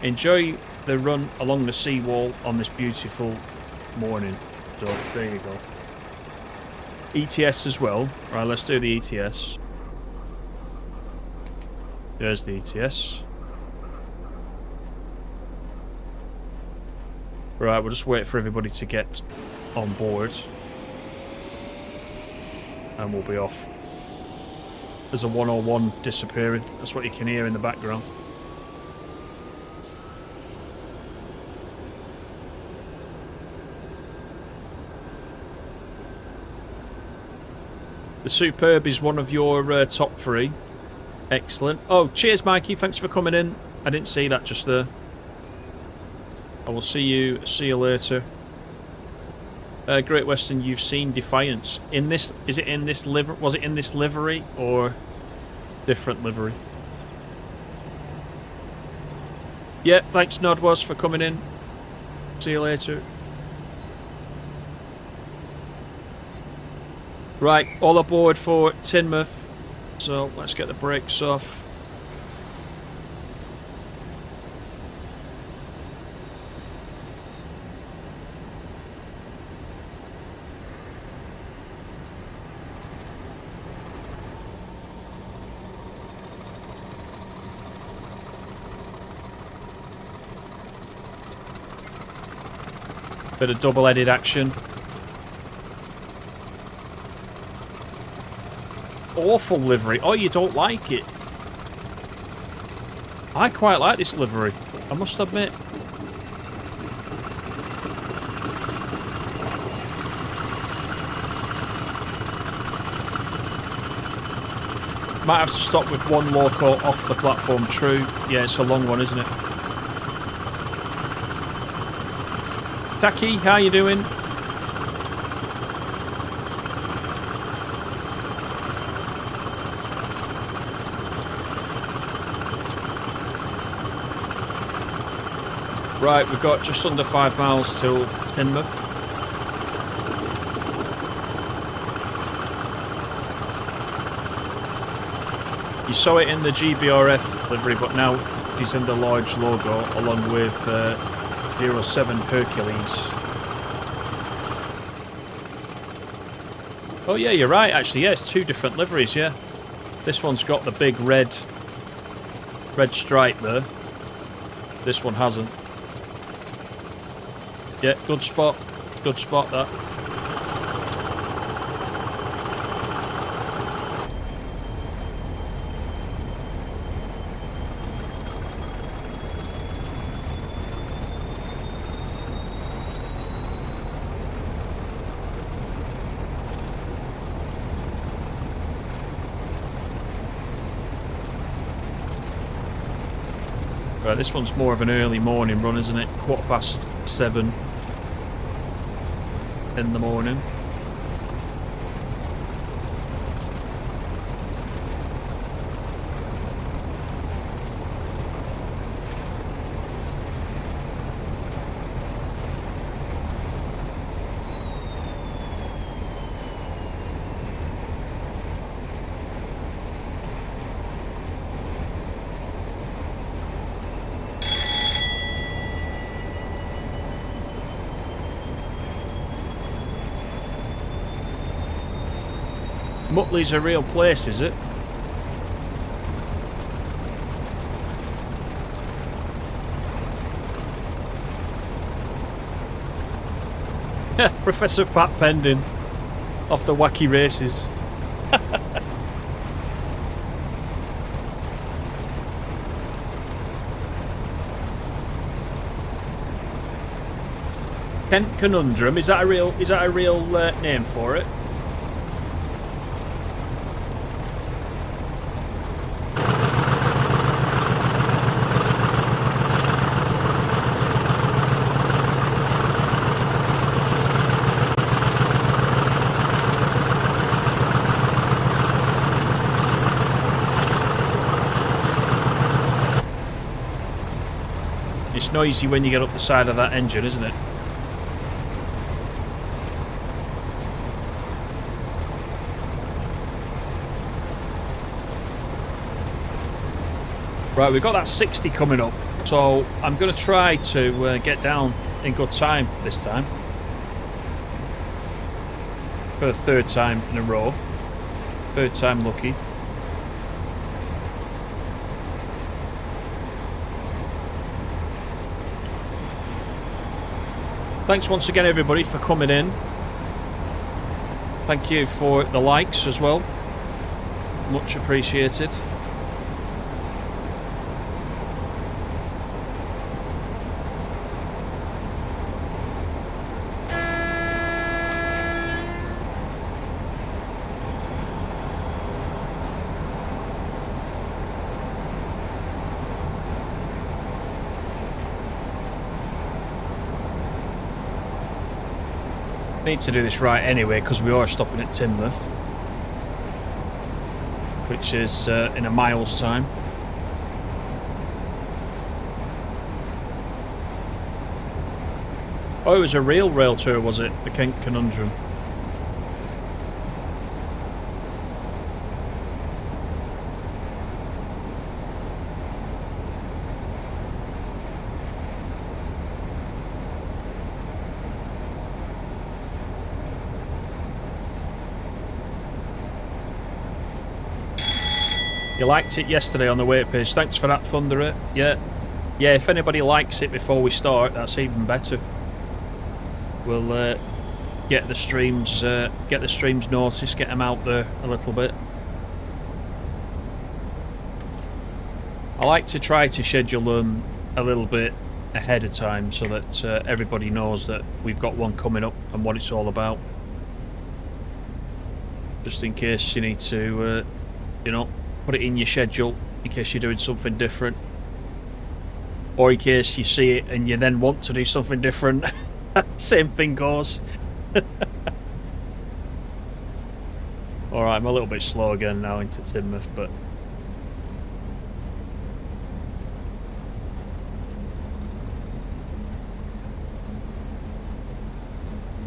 Enjoy the run along the seawall on this beautiful morning. So there you go. ETS as well. Right, let's do the ETS. There's the ETS. Right, we'll just wait for everybody to get on board. And we'll be off. There's a 101 disappearing. That's what you can hear in the background. The Superb is one of your top three. Excellent. Oh, cheers, Mikey. Thanks for coming in. I didn't see that just there. I will see you later. Great Western, you've seen Defiance. In this, is it in this livery? Was it in this livery or different livery? Yeah, thanks Nodwas for coming in. See you later. Right, all aboard for Teignmouth. So let's get the brakes off. Bit of double-headed action. Awful livery. Oh, you don't like it? I quite like this livery, I must admit. Might have to stop with one loco off the platform. True. Yeah, it's a long one, isn't it? Taki, how you doing? Right, we've got just under 5 miles till Teignmouth. You saw it in the GBRF livery, but now he's in the large logo along with 07 Hercules. Oh yeah, you're right actually. Yeah, it's two different liveries, yeah. This one's got the big red stripe there. This one hasn't. Yeah, good spot. Good spot, that. Right, this one's more of an early morning run, isn't it? 7:15 in the morning. Mutley's a real place, is it? Professor Pat Pending off the wacky races. Kent Conundrum, is that a real name for it? It's noisy when you get up the side of that engine, isn't it? Right, we've got that 60 coming up, so I'm going to try to get down in good time this time. For the third time in a row. Third time lucky. Thanks once again, everybody, for coming in. Thank you for the likes as well. Much appreciated. Need to do this right anyway, because we are stopping at Teignmouth, which is in a mile's time. Oh, it was a real rail tour, was it? The Kent Conundrum. You liked it yesterday on the weight page. Thanks for that, Thunderer. Yeah, if anybody likes it before we start, that's even better. We'll get the streams noticed, get them out there a little bit. I like to try to schedule them a little bit ahead of time so that everybody knows that we've got one coming up and what it's all about. Just in case you need to, you know, put it in your schedule in case you're doing something different, or in case you see it and you then want to do something different. Same thing goes. Alright, I'm a little bit slow again now into Teignmouth, but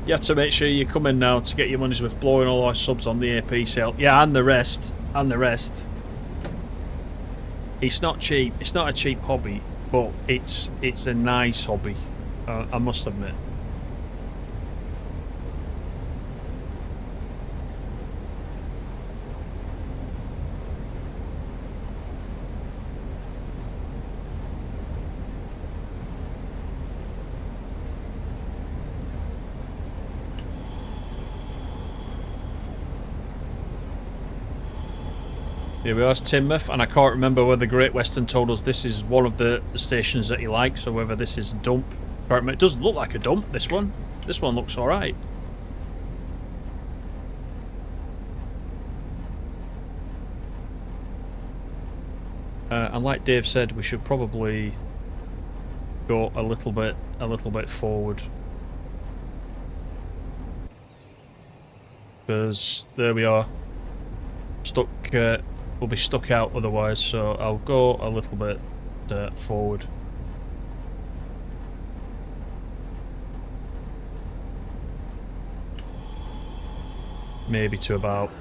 you have to make sure you come in now to get your money's worth, blowing all our subs on the AP sale. Yeah, and the rest. It's not cheap. It's not a cheap hobby, but it's a nice hobby. I must admit. Here we are, it's Teignmouth, and I can't remember whether Great Western told us this is one of the stations that he likes, or whether this is a dump. It doesn't look like a dump, this one. This one looks alright. And like Dave said, we should probably go a little bit forward. Because there we are. Stuck, we'll be stuck out otherwise, so I'll go a little bit forward. Maybe to about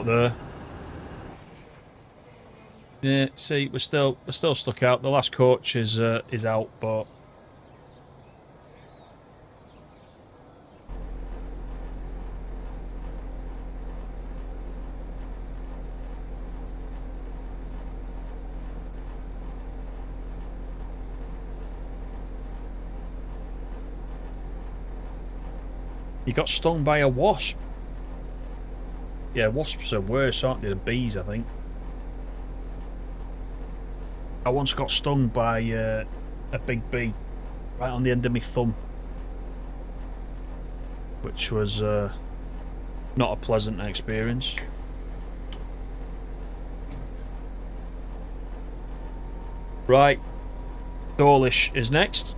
there. Yeah, see, we're still stuck out. The last coach is out, but you got stung by a wasp. Yeah, wasps are worse, aren't they, than bees, I think. I once got stung by a big bee right on the end of my thumb, which was not a pleasant experience. Right, Dawlish is next.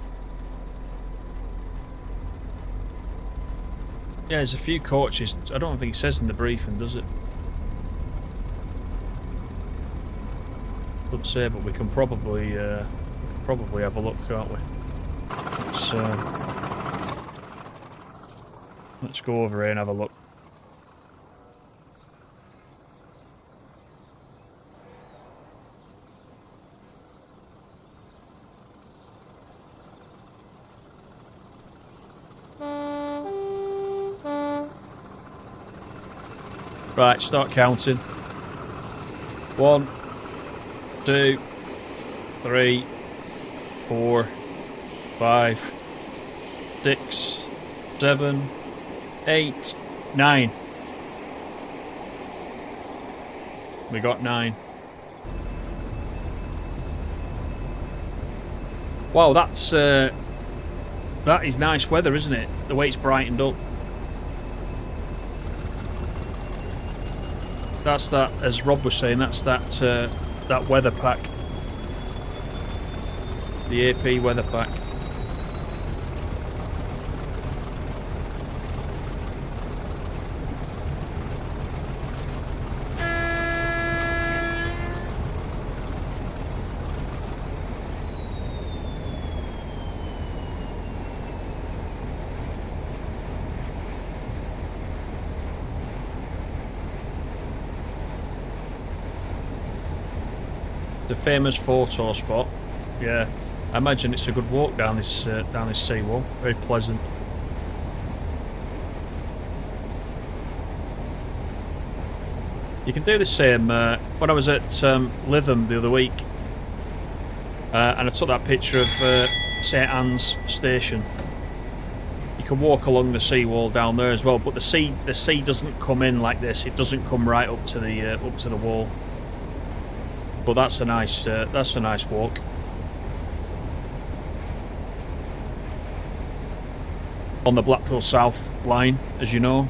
Yeah, there's a few coaches. I don't think it says in the briefing, does it? Doesn't say, but we can probably have a look, can't we? Let's go over here and have a look. Right, start counting. 1, 2, 3, 4, 5, 6, 7, 8, 9. We got 9. Wow, that is nice weather, isn't it? The way it's brightened up. That's that, as Rob was saying, that's that weather pack. The AP weather pack. The famous photo spot. Yeah, I imagine it's a good walk down this seawall. Very pleasant. You can do the same. When I was at Lytham the other week, and I took that picture of St Anne's Station. You can walk along the seawall down there as well, but the sea doesn't come in like this. It doesn't come right up to the wall. But that's a nice walk. On the Blackpool South line, as you know.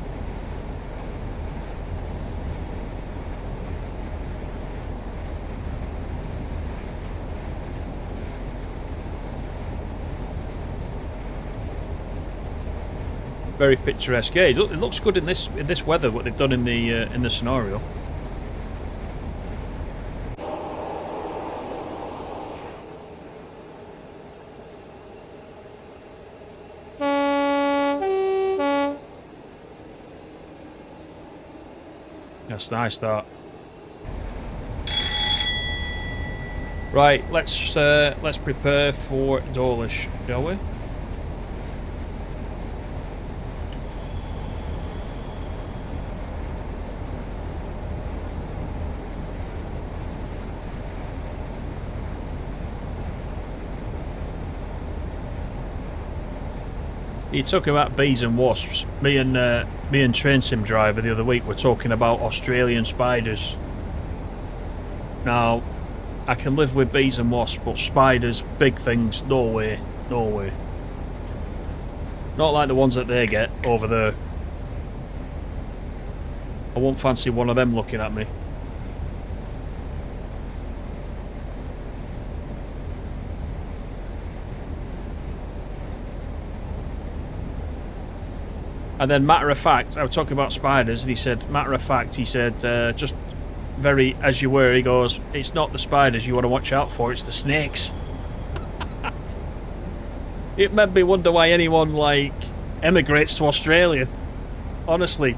Very picturesque. Yeah, it looks good in this weather. What they've done in the scenario. That's nice, that. Right, let's prepare for Dawlish, shall we? You're talking about bees and wasps. Me and Train Sim Driver the other week were talking about Australian spiders. Now, I can live with bees and wasps, but spiders, big things, no way, no way. Not like the ones that they get over there. I won't fancy one of them looking at me. And then, matter of fact, I was talking about spiders, and he said, matter of fact, he said, just very as you were, he goes, it's not the spiders you want to watch out for, it's the snakes. It made me wonder why anyone, like, emigrates to Australia. Honestly.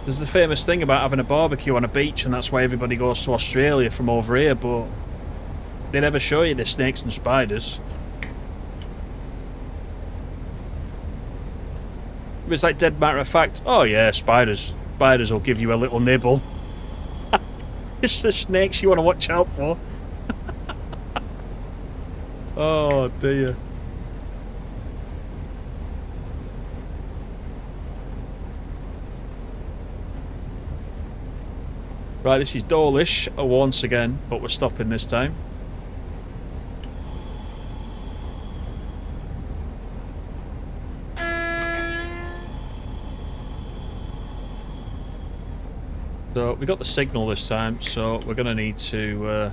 There's the famous thing about having a barbecue on a beach, and that's why everybody goes to Australia from over here, but they never show you the snakes and spiders. It was like dead matter of fact, oh yeah, spiders will give you a little nibble. It's the snakes you want to watch out for. Oh dear. Right, this is Dawlish once again, but we're stopping this time. So we got the signal this time, so we're going to need to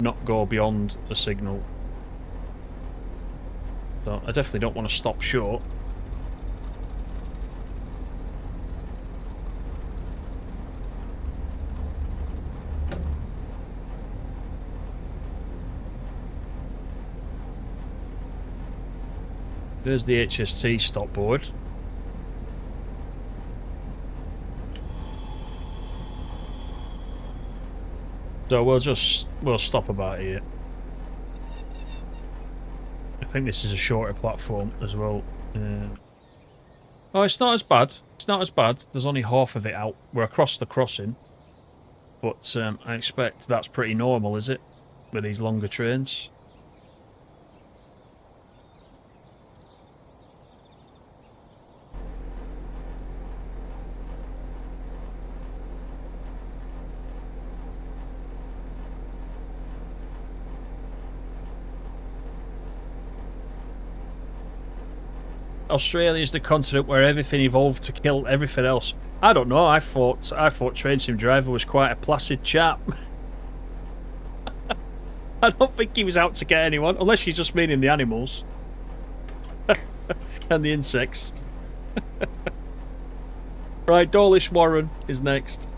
not go beyond the signal. So I definitely don't want to stop short. There's the HST stop board. So we'll stop about here. I think this is a shorter platform as well. Oh, it's not as bad. It's not as bad. There's only half of it out. We're across the crossing. But I expect that's pretty normal, is it? With these longer trains. Australia is the continent where everything evolved to kill everything else. I don't know. I thought Train Sim Driver was quite a placid chap. I don't think he was out to get anyone, unless he's just meaning the animals and the insects. Right, Dawlish Warren is next.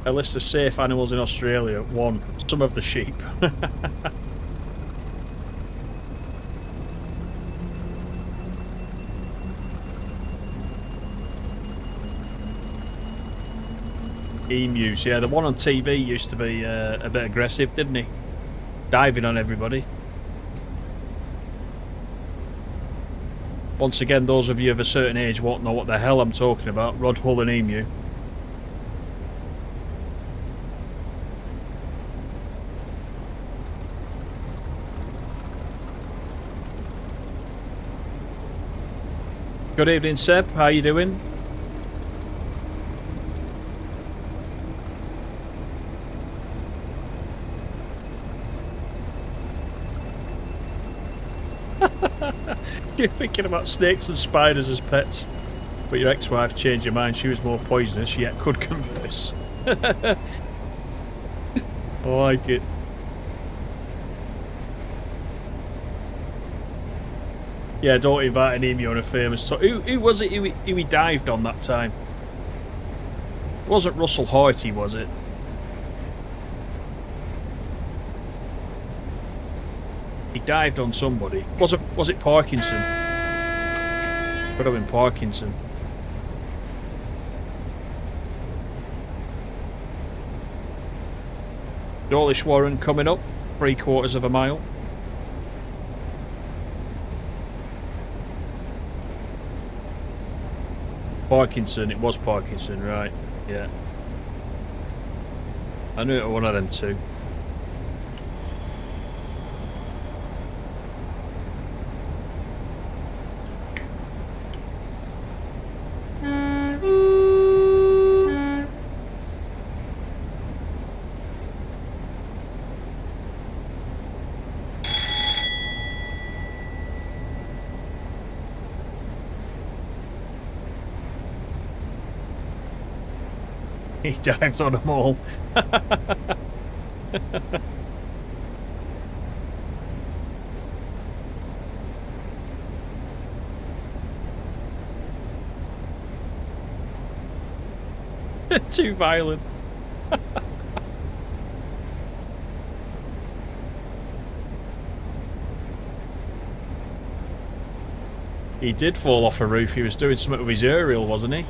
A list of safe animals in Australia. 1. Some of the sheep. Emus, yeah. The one on TV used to be a bit aggressive, didn't he? Diving on everybody. Once again, those of you of a certain age won't know what the hell I'm talking about. Rod Hull and Emu. Good evening, Seb. How you doing? You're thinking about snakes and spiders as pets, but your ex-wife changed your mind. She was more poisonous, yet could converse. I like it. Yeah, don't invite an emu on a famous talk. Who was it who he dived on that time? It wasn't Russell Harty, was it? He dived on somebody. Was it Parkinson? Could have been Parkinson. Dawlish Warren coming up, 3/4 of a mile. Parkinson, it was Parkinson, right? Yeah. I knew it was one of them two. He dives on them all. Too violent. He did fall off a roof. He was doing something with his aerial, wasn't he?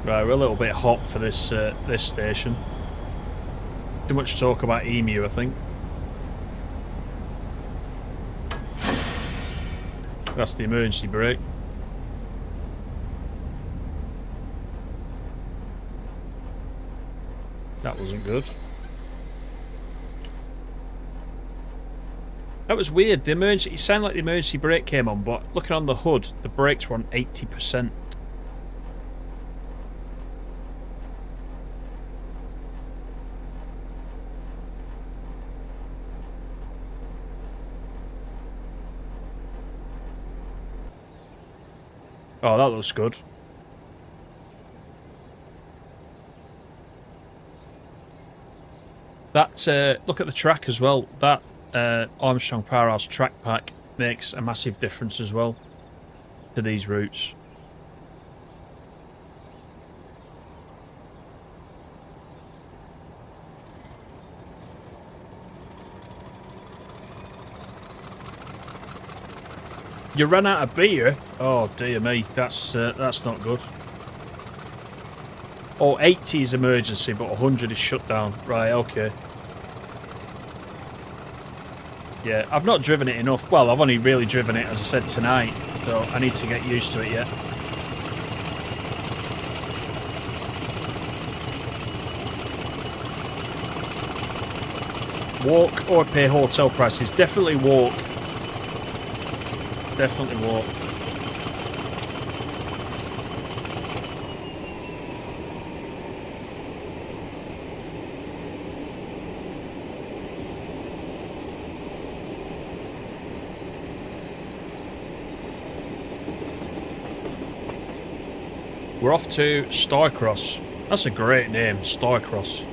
Right, we're a little bit hot for this this station. Too much talk about emu, I think. That's the emergency brake. That wasn't good. That was weird. The emergency, it sounded like the emergency brake came on, but looking on the hood, the brakes were on 80%. Oh, that looks good. That look at the track as well. That Armstrong Powerhouse track pack makes a massive difference as well to these routes. You ran out of beer? Oh dear me, that's not good. Oh, 80 is emergency, but 100 is shut down. Right, okay. Yeah, I've not driven it enough. Well, I've only really driven it, as I said, tonight. So I need to get used to it yet. Walk or pay hotel prices? Definitely walk. Definitely walk. We're off to Starcross. That's a great name, Starcross.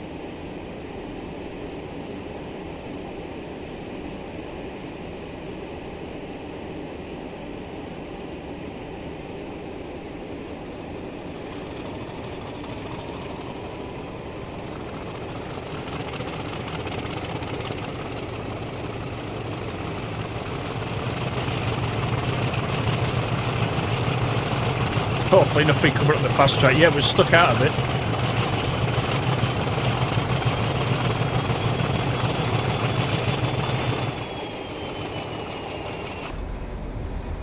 Hopefully nothing coming up the fast track. Yeah, we're stuck out of it.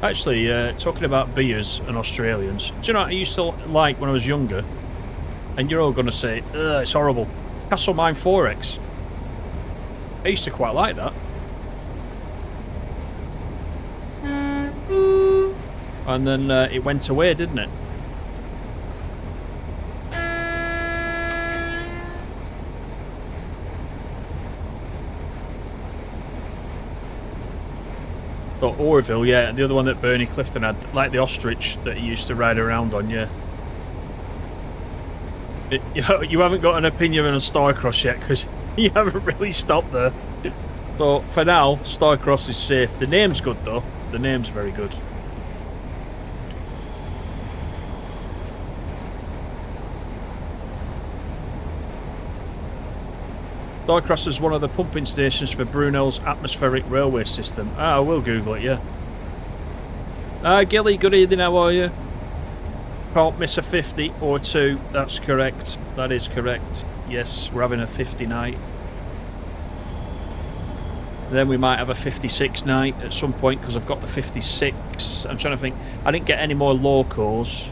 Actually, talking about beers and Australians, do you know what I used to like when I was younger? And you're all going to say, ugh, it's horrible. Castlemaine 4X. I used to quite like that. And then it went away, didn't it? But Orville, yeah, the other one that Bernie Clifton had, like the ostrich that he used to ride around on, yeah. You haven't got an opinion on Starcross yet, because you haven't really stopped there. So, for now, Starcross is safe. The name's good, though. The name's very good. Starcross is one of the pumping stations for Brunel's atmospheric railway system. Ah, I will Google it, yeah. Gilly, good evening, how are you? Can't miss a 50 or 2, that's correct. That is correct. Yes, we're having a 50 night. Then we might have a 56 night at some point, because I've got the 56. I'm trying to think. I didn't get any more locals.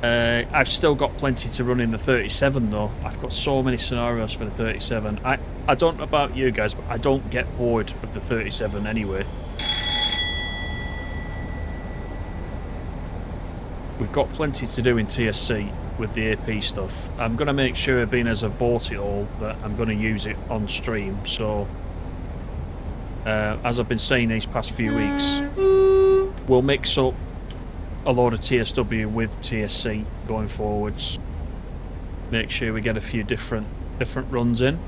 I've still got plenty to run in the 37 though. I've got so many scenarios for the 37. I don't know about you guys, but I don't get bored of the 37 anyway. We've got plenty to do in TSC with the AP stuff. I'm going to make sure, being as I've bought it all, that I'm going to use it on stream. So, as I've been saying these past few weeks, we'll mix up a load of TSW with TSC going forwards. Make sure we get a few different runs in.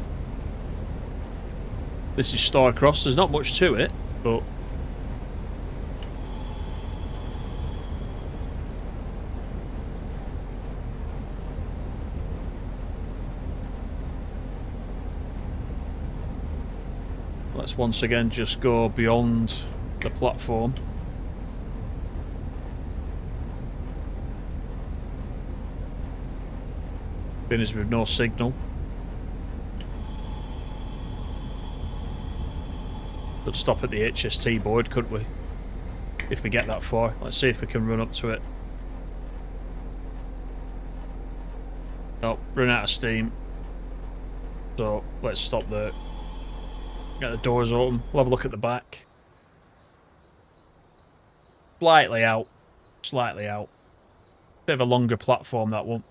This is Starcross. There's not much to it, but let's once again just go beyond the platform. Finish with no signal. Could stop at the HST board, could we? If we get that far. Let's see if we can run up to it. Nope, run out of steam. So let's stop there. Get the doors open. We'll have a look at the back. Slightly out. Slightly out. Bit of a longer platform, that one.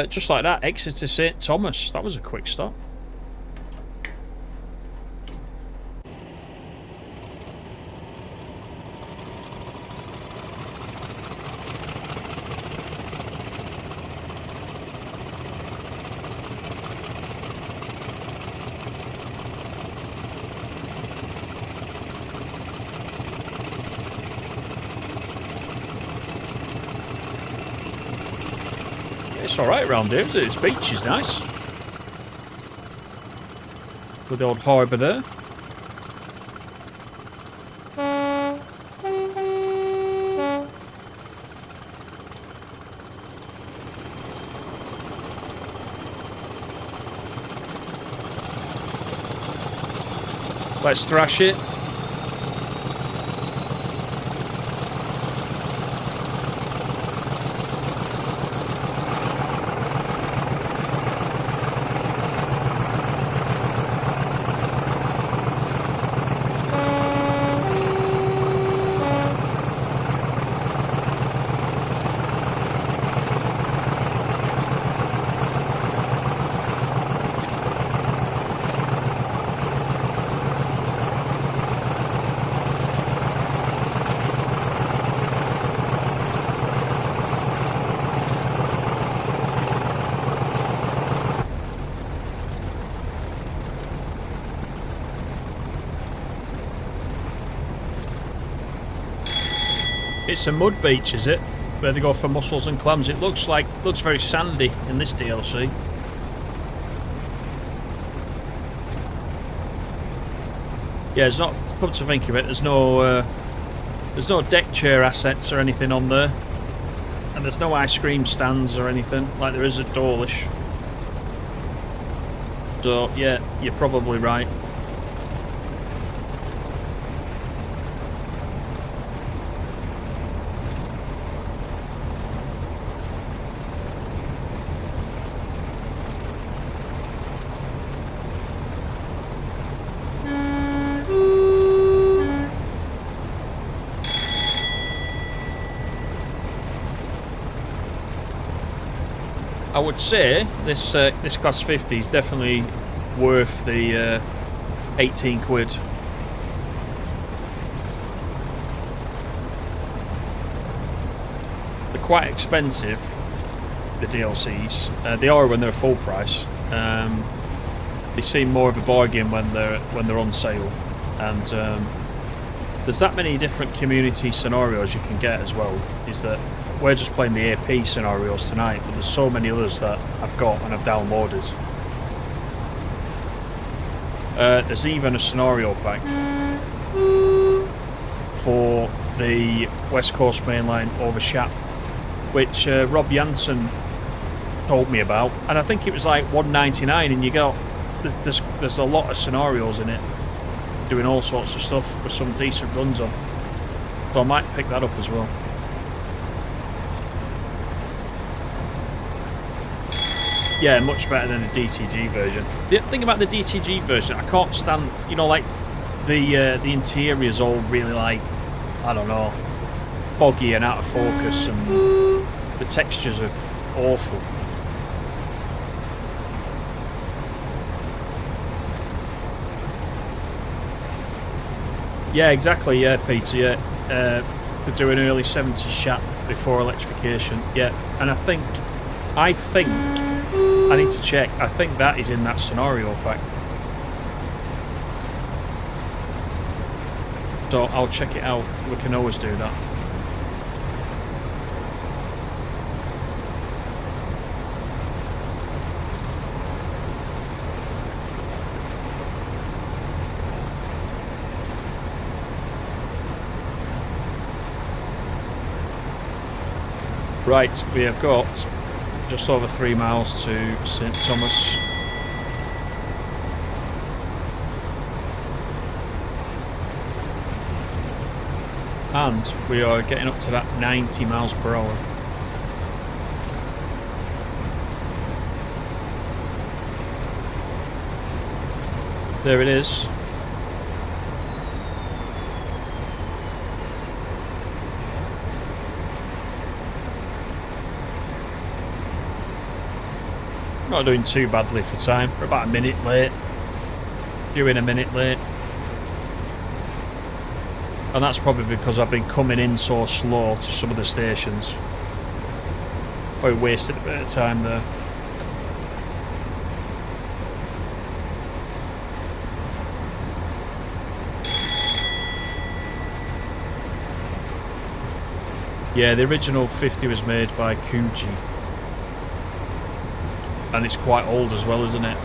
Just like that, Exeter St Thomas. That was a quick stop. It's alright around here, isn't it? This beach is nice. With the old harbour there. Let's thrash it. It's a mud beach, is it? Where they go for mussels and clams. It looks very sandy in this DLC. Yeah, it's not. Come to think of it, there's no deck chair assets or anything on there, and there's no ice cream stands or anything like there is at Dawlish. So yeah, you're probably right. I would say this class 50 is definitely worth the 18 quid. They're quite expensive, the DLCs. They are when they're full price. They seem more of a bargain when they're on sale, and there's that many different community scenarios you can get as well. Is that we're just playing the AP scenarios tonight, but there's so many others that I've got and I've downloaded. There's even a scenario pack for the West Coast Main Line over Shap, which Rob Jansen told me about, and I think it was like $1.99, and you got there's a lot of scenarios in it, doing all sorts of stuff with some decent runs on. So I might pick that up as well. Yeah, much better than the DTG version. The thing about the DTG version, I can't stand, you know, like the interior's all really like, I don't know, foggy and out of focus, and the textures are awful. Yeah, exactly. Yeah, Peter. Yeah, could do an early 70s chat before electrification. Yeah, and I think I need to check. I think that is in that scenario pack. So I'll check it out. We can always do that. Right, we have got just over 3 miles to St Thomas. And we are getting up to that 90 miles per hour. There it is. Not doing too badly for time. We're about a minute late. Doing a minute late. And that's probably because I've been coming in so slow to some of the stations. Probably wasted a bit of time there. Yeah, the original 50 was made by Coogee. And it's quite old as well, isn't it?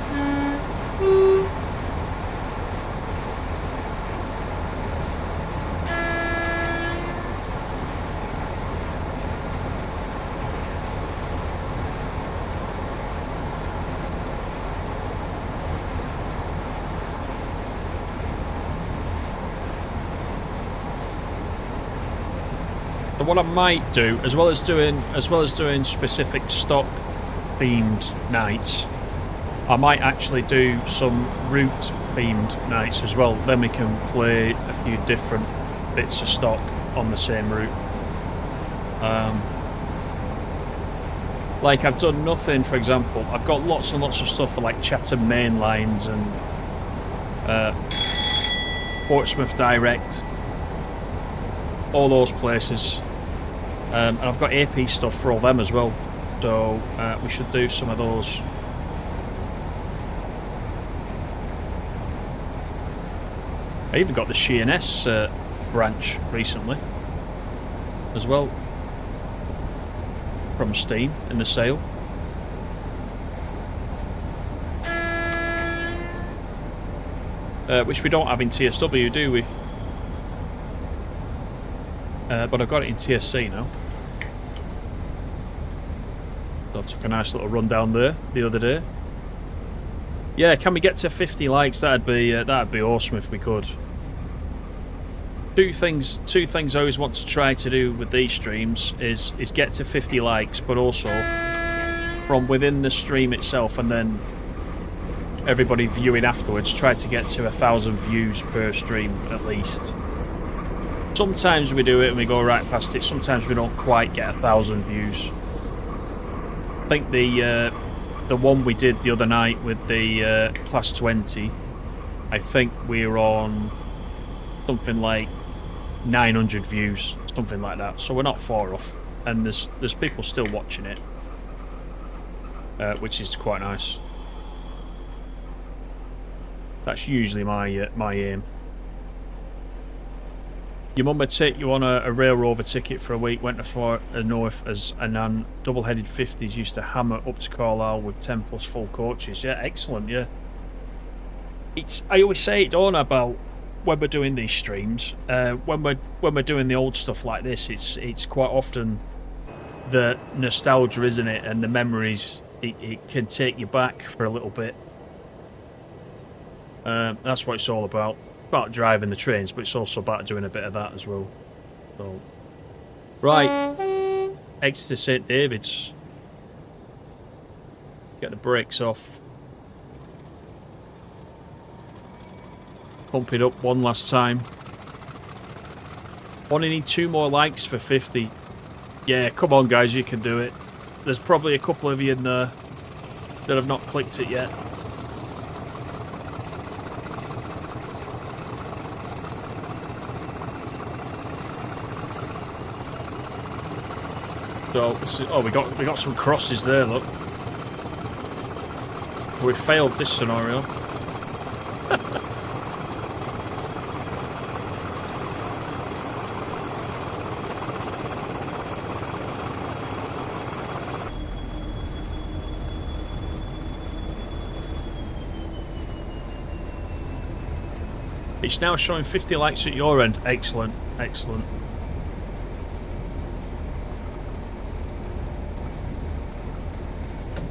So what I might do, as well as doing specific stock themed nights, I might actually do some route themed nights as well. Then we can play a few different bits of stock on the same route. Like I've done nothing, for example, I've got lots and lots of stuff for like Chatham main lines and Portsmouth Direct, all those places. And I've got AP stuff for all them as well. So we should do some of those. I even got the Sheerness branch recently as well from Steam in the sale. Which we don't have in TSW, do we? But I've got it in TSC now. So I took a nice little run down there the other day. Yeah, can we get to 50 likes? That'd be awesome if we could. Two things I always want to try to do with these streams is get to 50 likes, but also from within the stream itself, and then everybody viewing afterwards, try to get to 1,000 views per stream at least. Sometimes we do it and we go right past it. Sometimes we don't quite get 1,000 views. I think the one we did the other night with the Class 20, I think we're on something like 900 views, something like that. So we're not far off, and there's people still watching it, which is quite nice. That's usually my aim. Your mum would take you on a Rail Rover ticket for a week, went to far north as a nan, double-headed 50s, used to hammer up to Carlisle with 10 plus full coaches. Yeah, excellent, yeah. I always say it, don't I, about when we're doing these streams, when we're doing the old stuff like this, it's quite often the nostalgia, isn't it, and the memories, it can take you back for a little bit. That's what it's all about driving the trains, but it's also about doing a bit of that as well. So, right, Exeter St David's. Get the brakes off. Pump it up one last time. Only need 2 more likes for 50. Yeah, come on guys, you can do it. There's probably a couple of you in there that have not clicked it yet. So this is, oh, we got some crosses there. Look, we failed this scenario. It's now showing 50 likes at your end. Excellent, excellent.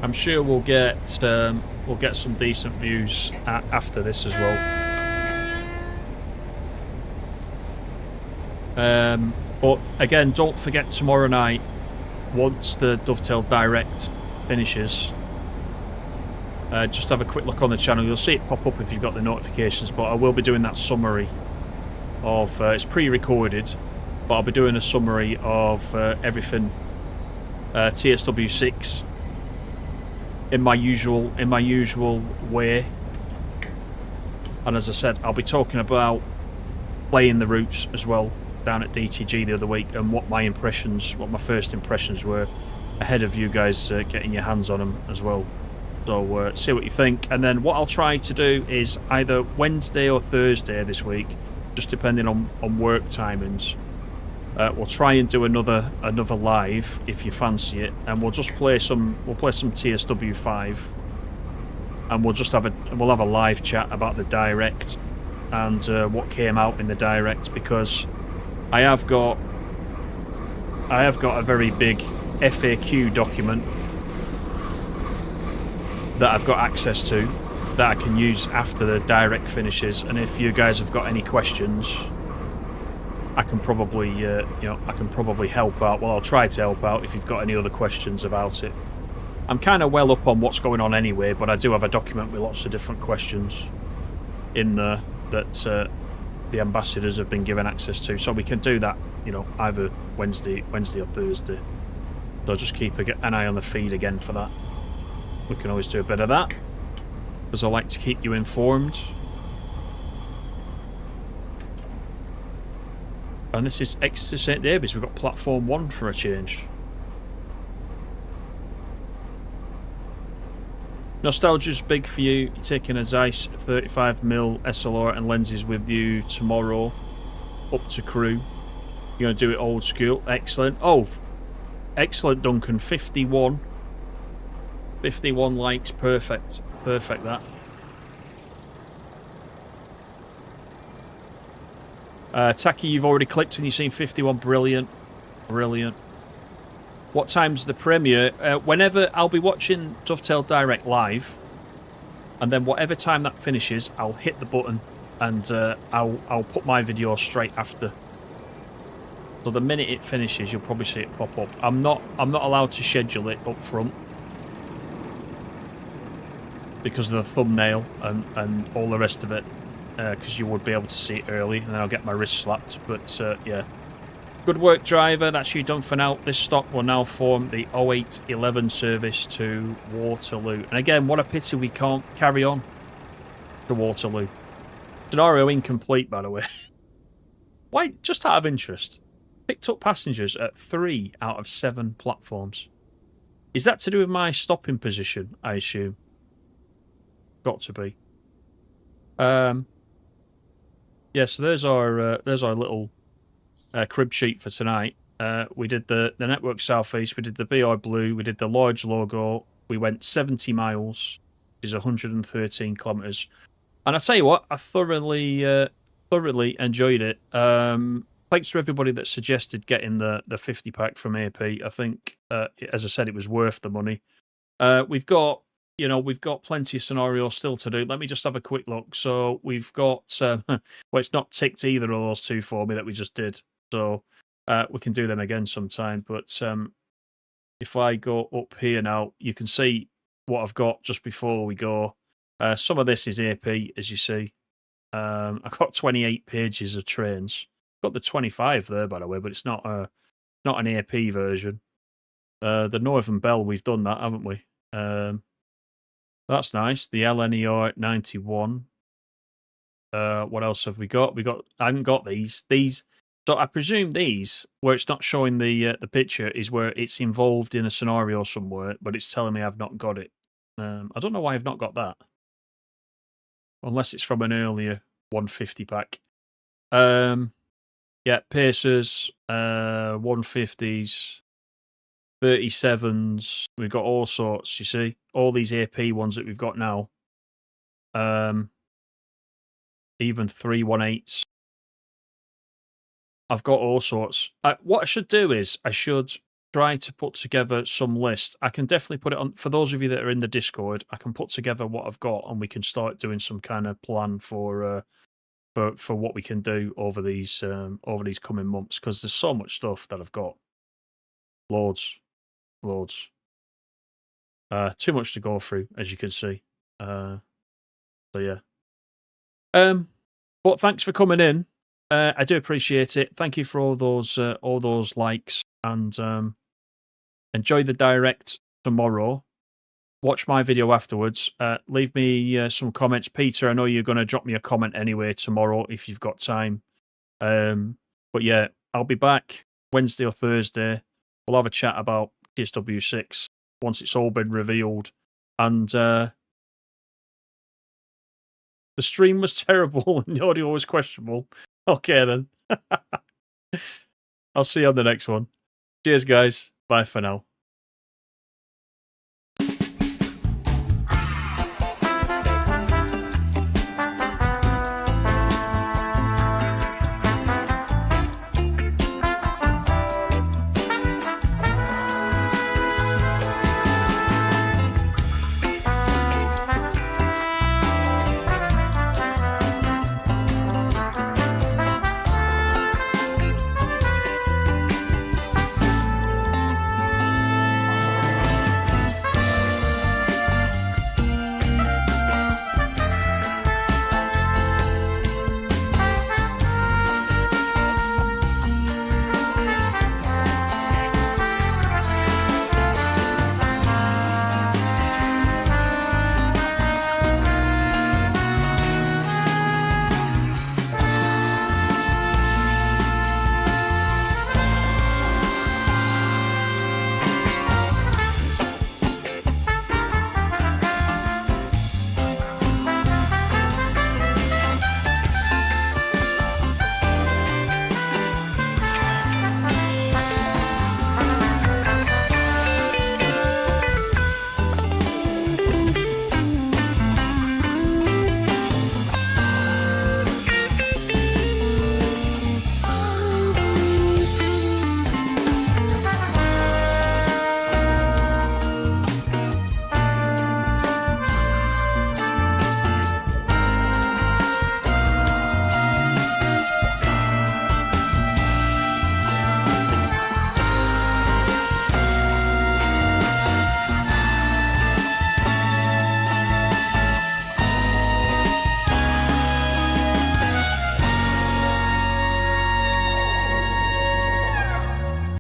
I'm sure we'll get some decent views after this as well. But again, don't forget tomorrow night, once the Dovetail Direct finishes, just have a quick look on the channel. You'll see it pop up if you've got the notifications, but I will be doing that summary of it's pre-recorded, but I'll be doing a summary of everything TSW6 in my usual way. And as I said, I'll be talking about playing the routes as well down at DTG the other week, and what my first impressions were ahead of you guys getting your hands on them as well. So see what you think, and then what I'll try to do is either Wednesday or Thursday this week, just depending on work timings. We'll try and do another live if you fancy it, and we'll just play some TSW5, and we'll have a live chat about the Direct and what came out in the Direct, because I have got a very big FAQ document that I've got access to that I can use after the Direct finishes, and if you guys have got any questions, I can probably help out. Well, I'll try to help out if you've got any other questions about it. I'm kind of well up on what's going on anyway, but I do have a document with lots of different questions in there that the ambassadors have been given access to, so we can do that, either Wednesday or Thursday. So just keep an eye on the feed again for that. We can always do a bit of that, because I like to keep you informed. And this is Exeter St Davies. We've got platform 1 for a change. Nostalgia's big for you. You're taking a Zeiss 35mm SLR and lenses with you tomorrow up to Crewe. You're going to do it old school. Excellent. Oh, excellent, Duncan. 51 likes. Perfect. Perfect, that. Taki, you've already clicked and you've seen 51. Brilliant. Brilliant. What time's the premiere? Whenever I'll be watching Dovetail Direct live, and then whatever time that finishes, I'll hit the button and I'll put my video straight after. So the minute it finishes, you'll probably see it pop up. I'm not allowed to schedule it up front because of the thumbnail and all the rest of it, because you would be able to see it early, and then I'll get my wrist slapped. But yeah. Good work, driver. That's you done for now. This stop will now form the 0811 service to Waterloo. And again, what a pity we can't carry on to Waterloo. Scenario incomplete, by the way. Why? Just out of interest. Picked up passengers at 3 out of 7 platforms. Is that to do with my stopping position, I assume? Got to be. Yeah, so there's our little crib sheet for tonight. We did the Network Southeast, we did the BI Blue, we did the large logo, we went 70 miles, which is 113 kilometres. And I tell you what, I thoroughly enjoyed it. Thanks to everybody that suggested getting the 50 pack from AP. I think, as I said, it was worth the money. We've got plenty of scenarios still to do. Let me just have a quick look. So we've got, well, it's not ticked either of those two for me that we just did. So we can do them again sometime. But if I go up here now, you can see what I've got just before we go. Some of this is AP, as you see. I've got 28 pages of trains. Got the 25 there, by the way, but it's not an AP version. The Northern Bell, we've done that, haven't we? That's nice. The LNER at 91. What else have we got? I haven't got these. So I presume these, where it's not showing the picture, is where it's involved in a scenario somewhere, but it's telling me I've not got it. I don't know why I've not got that, unless it's from an earlier 150 pack. Yeah, Pacers, 150s, 37s. We've got all sorts. You see, all these AP ones that we've got now. Even 318s. I've got all sorts. What I should do is I should try to put together some list. I can definitely put it on for those of you that are in the Discord. I can put together what I've got, and we can start doing some kind of plan for what we can do over these coming months. Because there's so much stuff that I've got. Loads. Too much to go through, as you can see. So yeah. But thanks for coming in. I do appreciate it. Thank you for all those likes, and enjoy the direct tomorrow. Watch my video afterwards. Leave me some comments, Peter. I know you're going to drop me a comment anyway tomorrow if you've got time. But yeah, I'll be back Wednesday or Thursday. We'll have a chat about TSW6 once it's all been revealed. And the stream was terrible and the audio was questionable. Okay, then. I'll see you on the next one. Cheers, guys. Bye for now.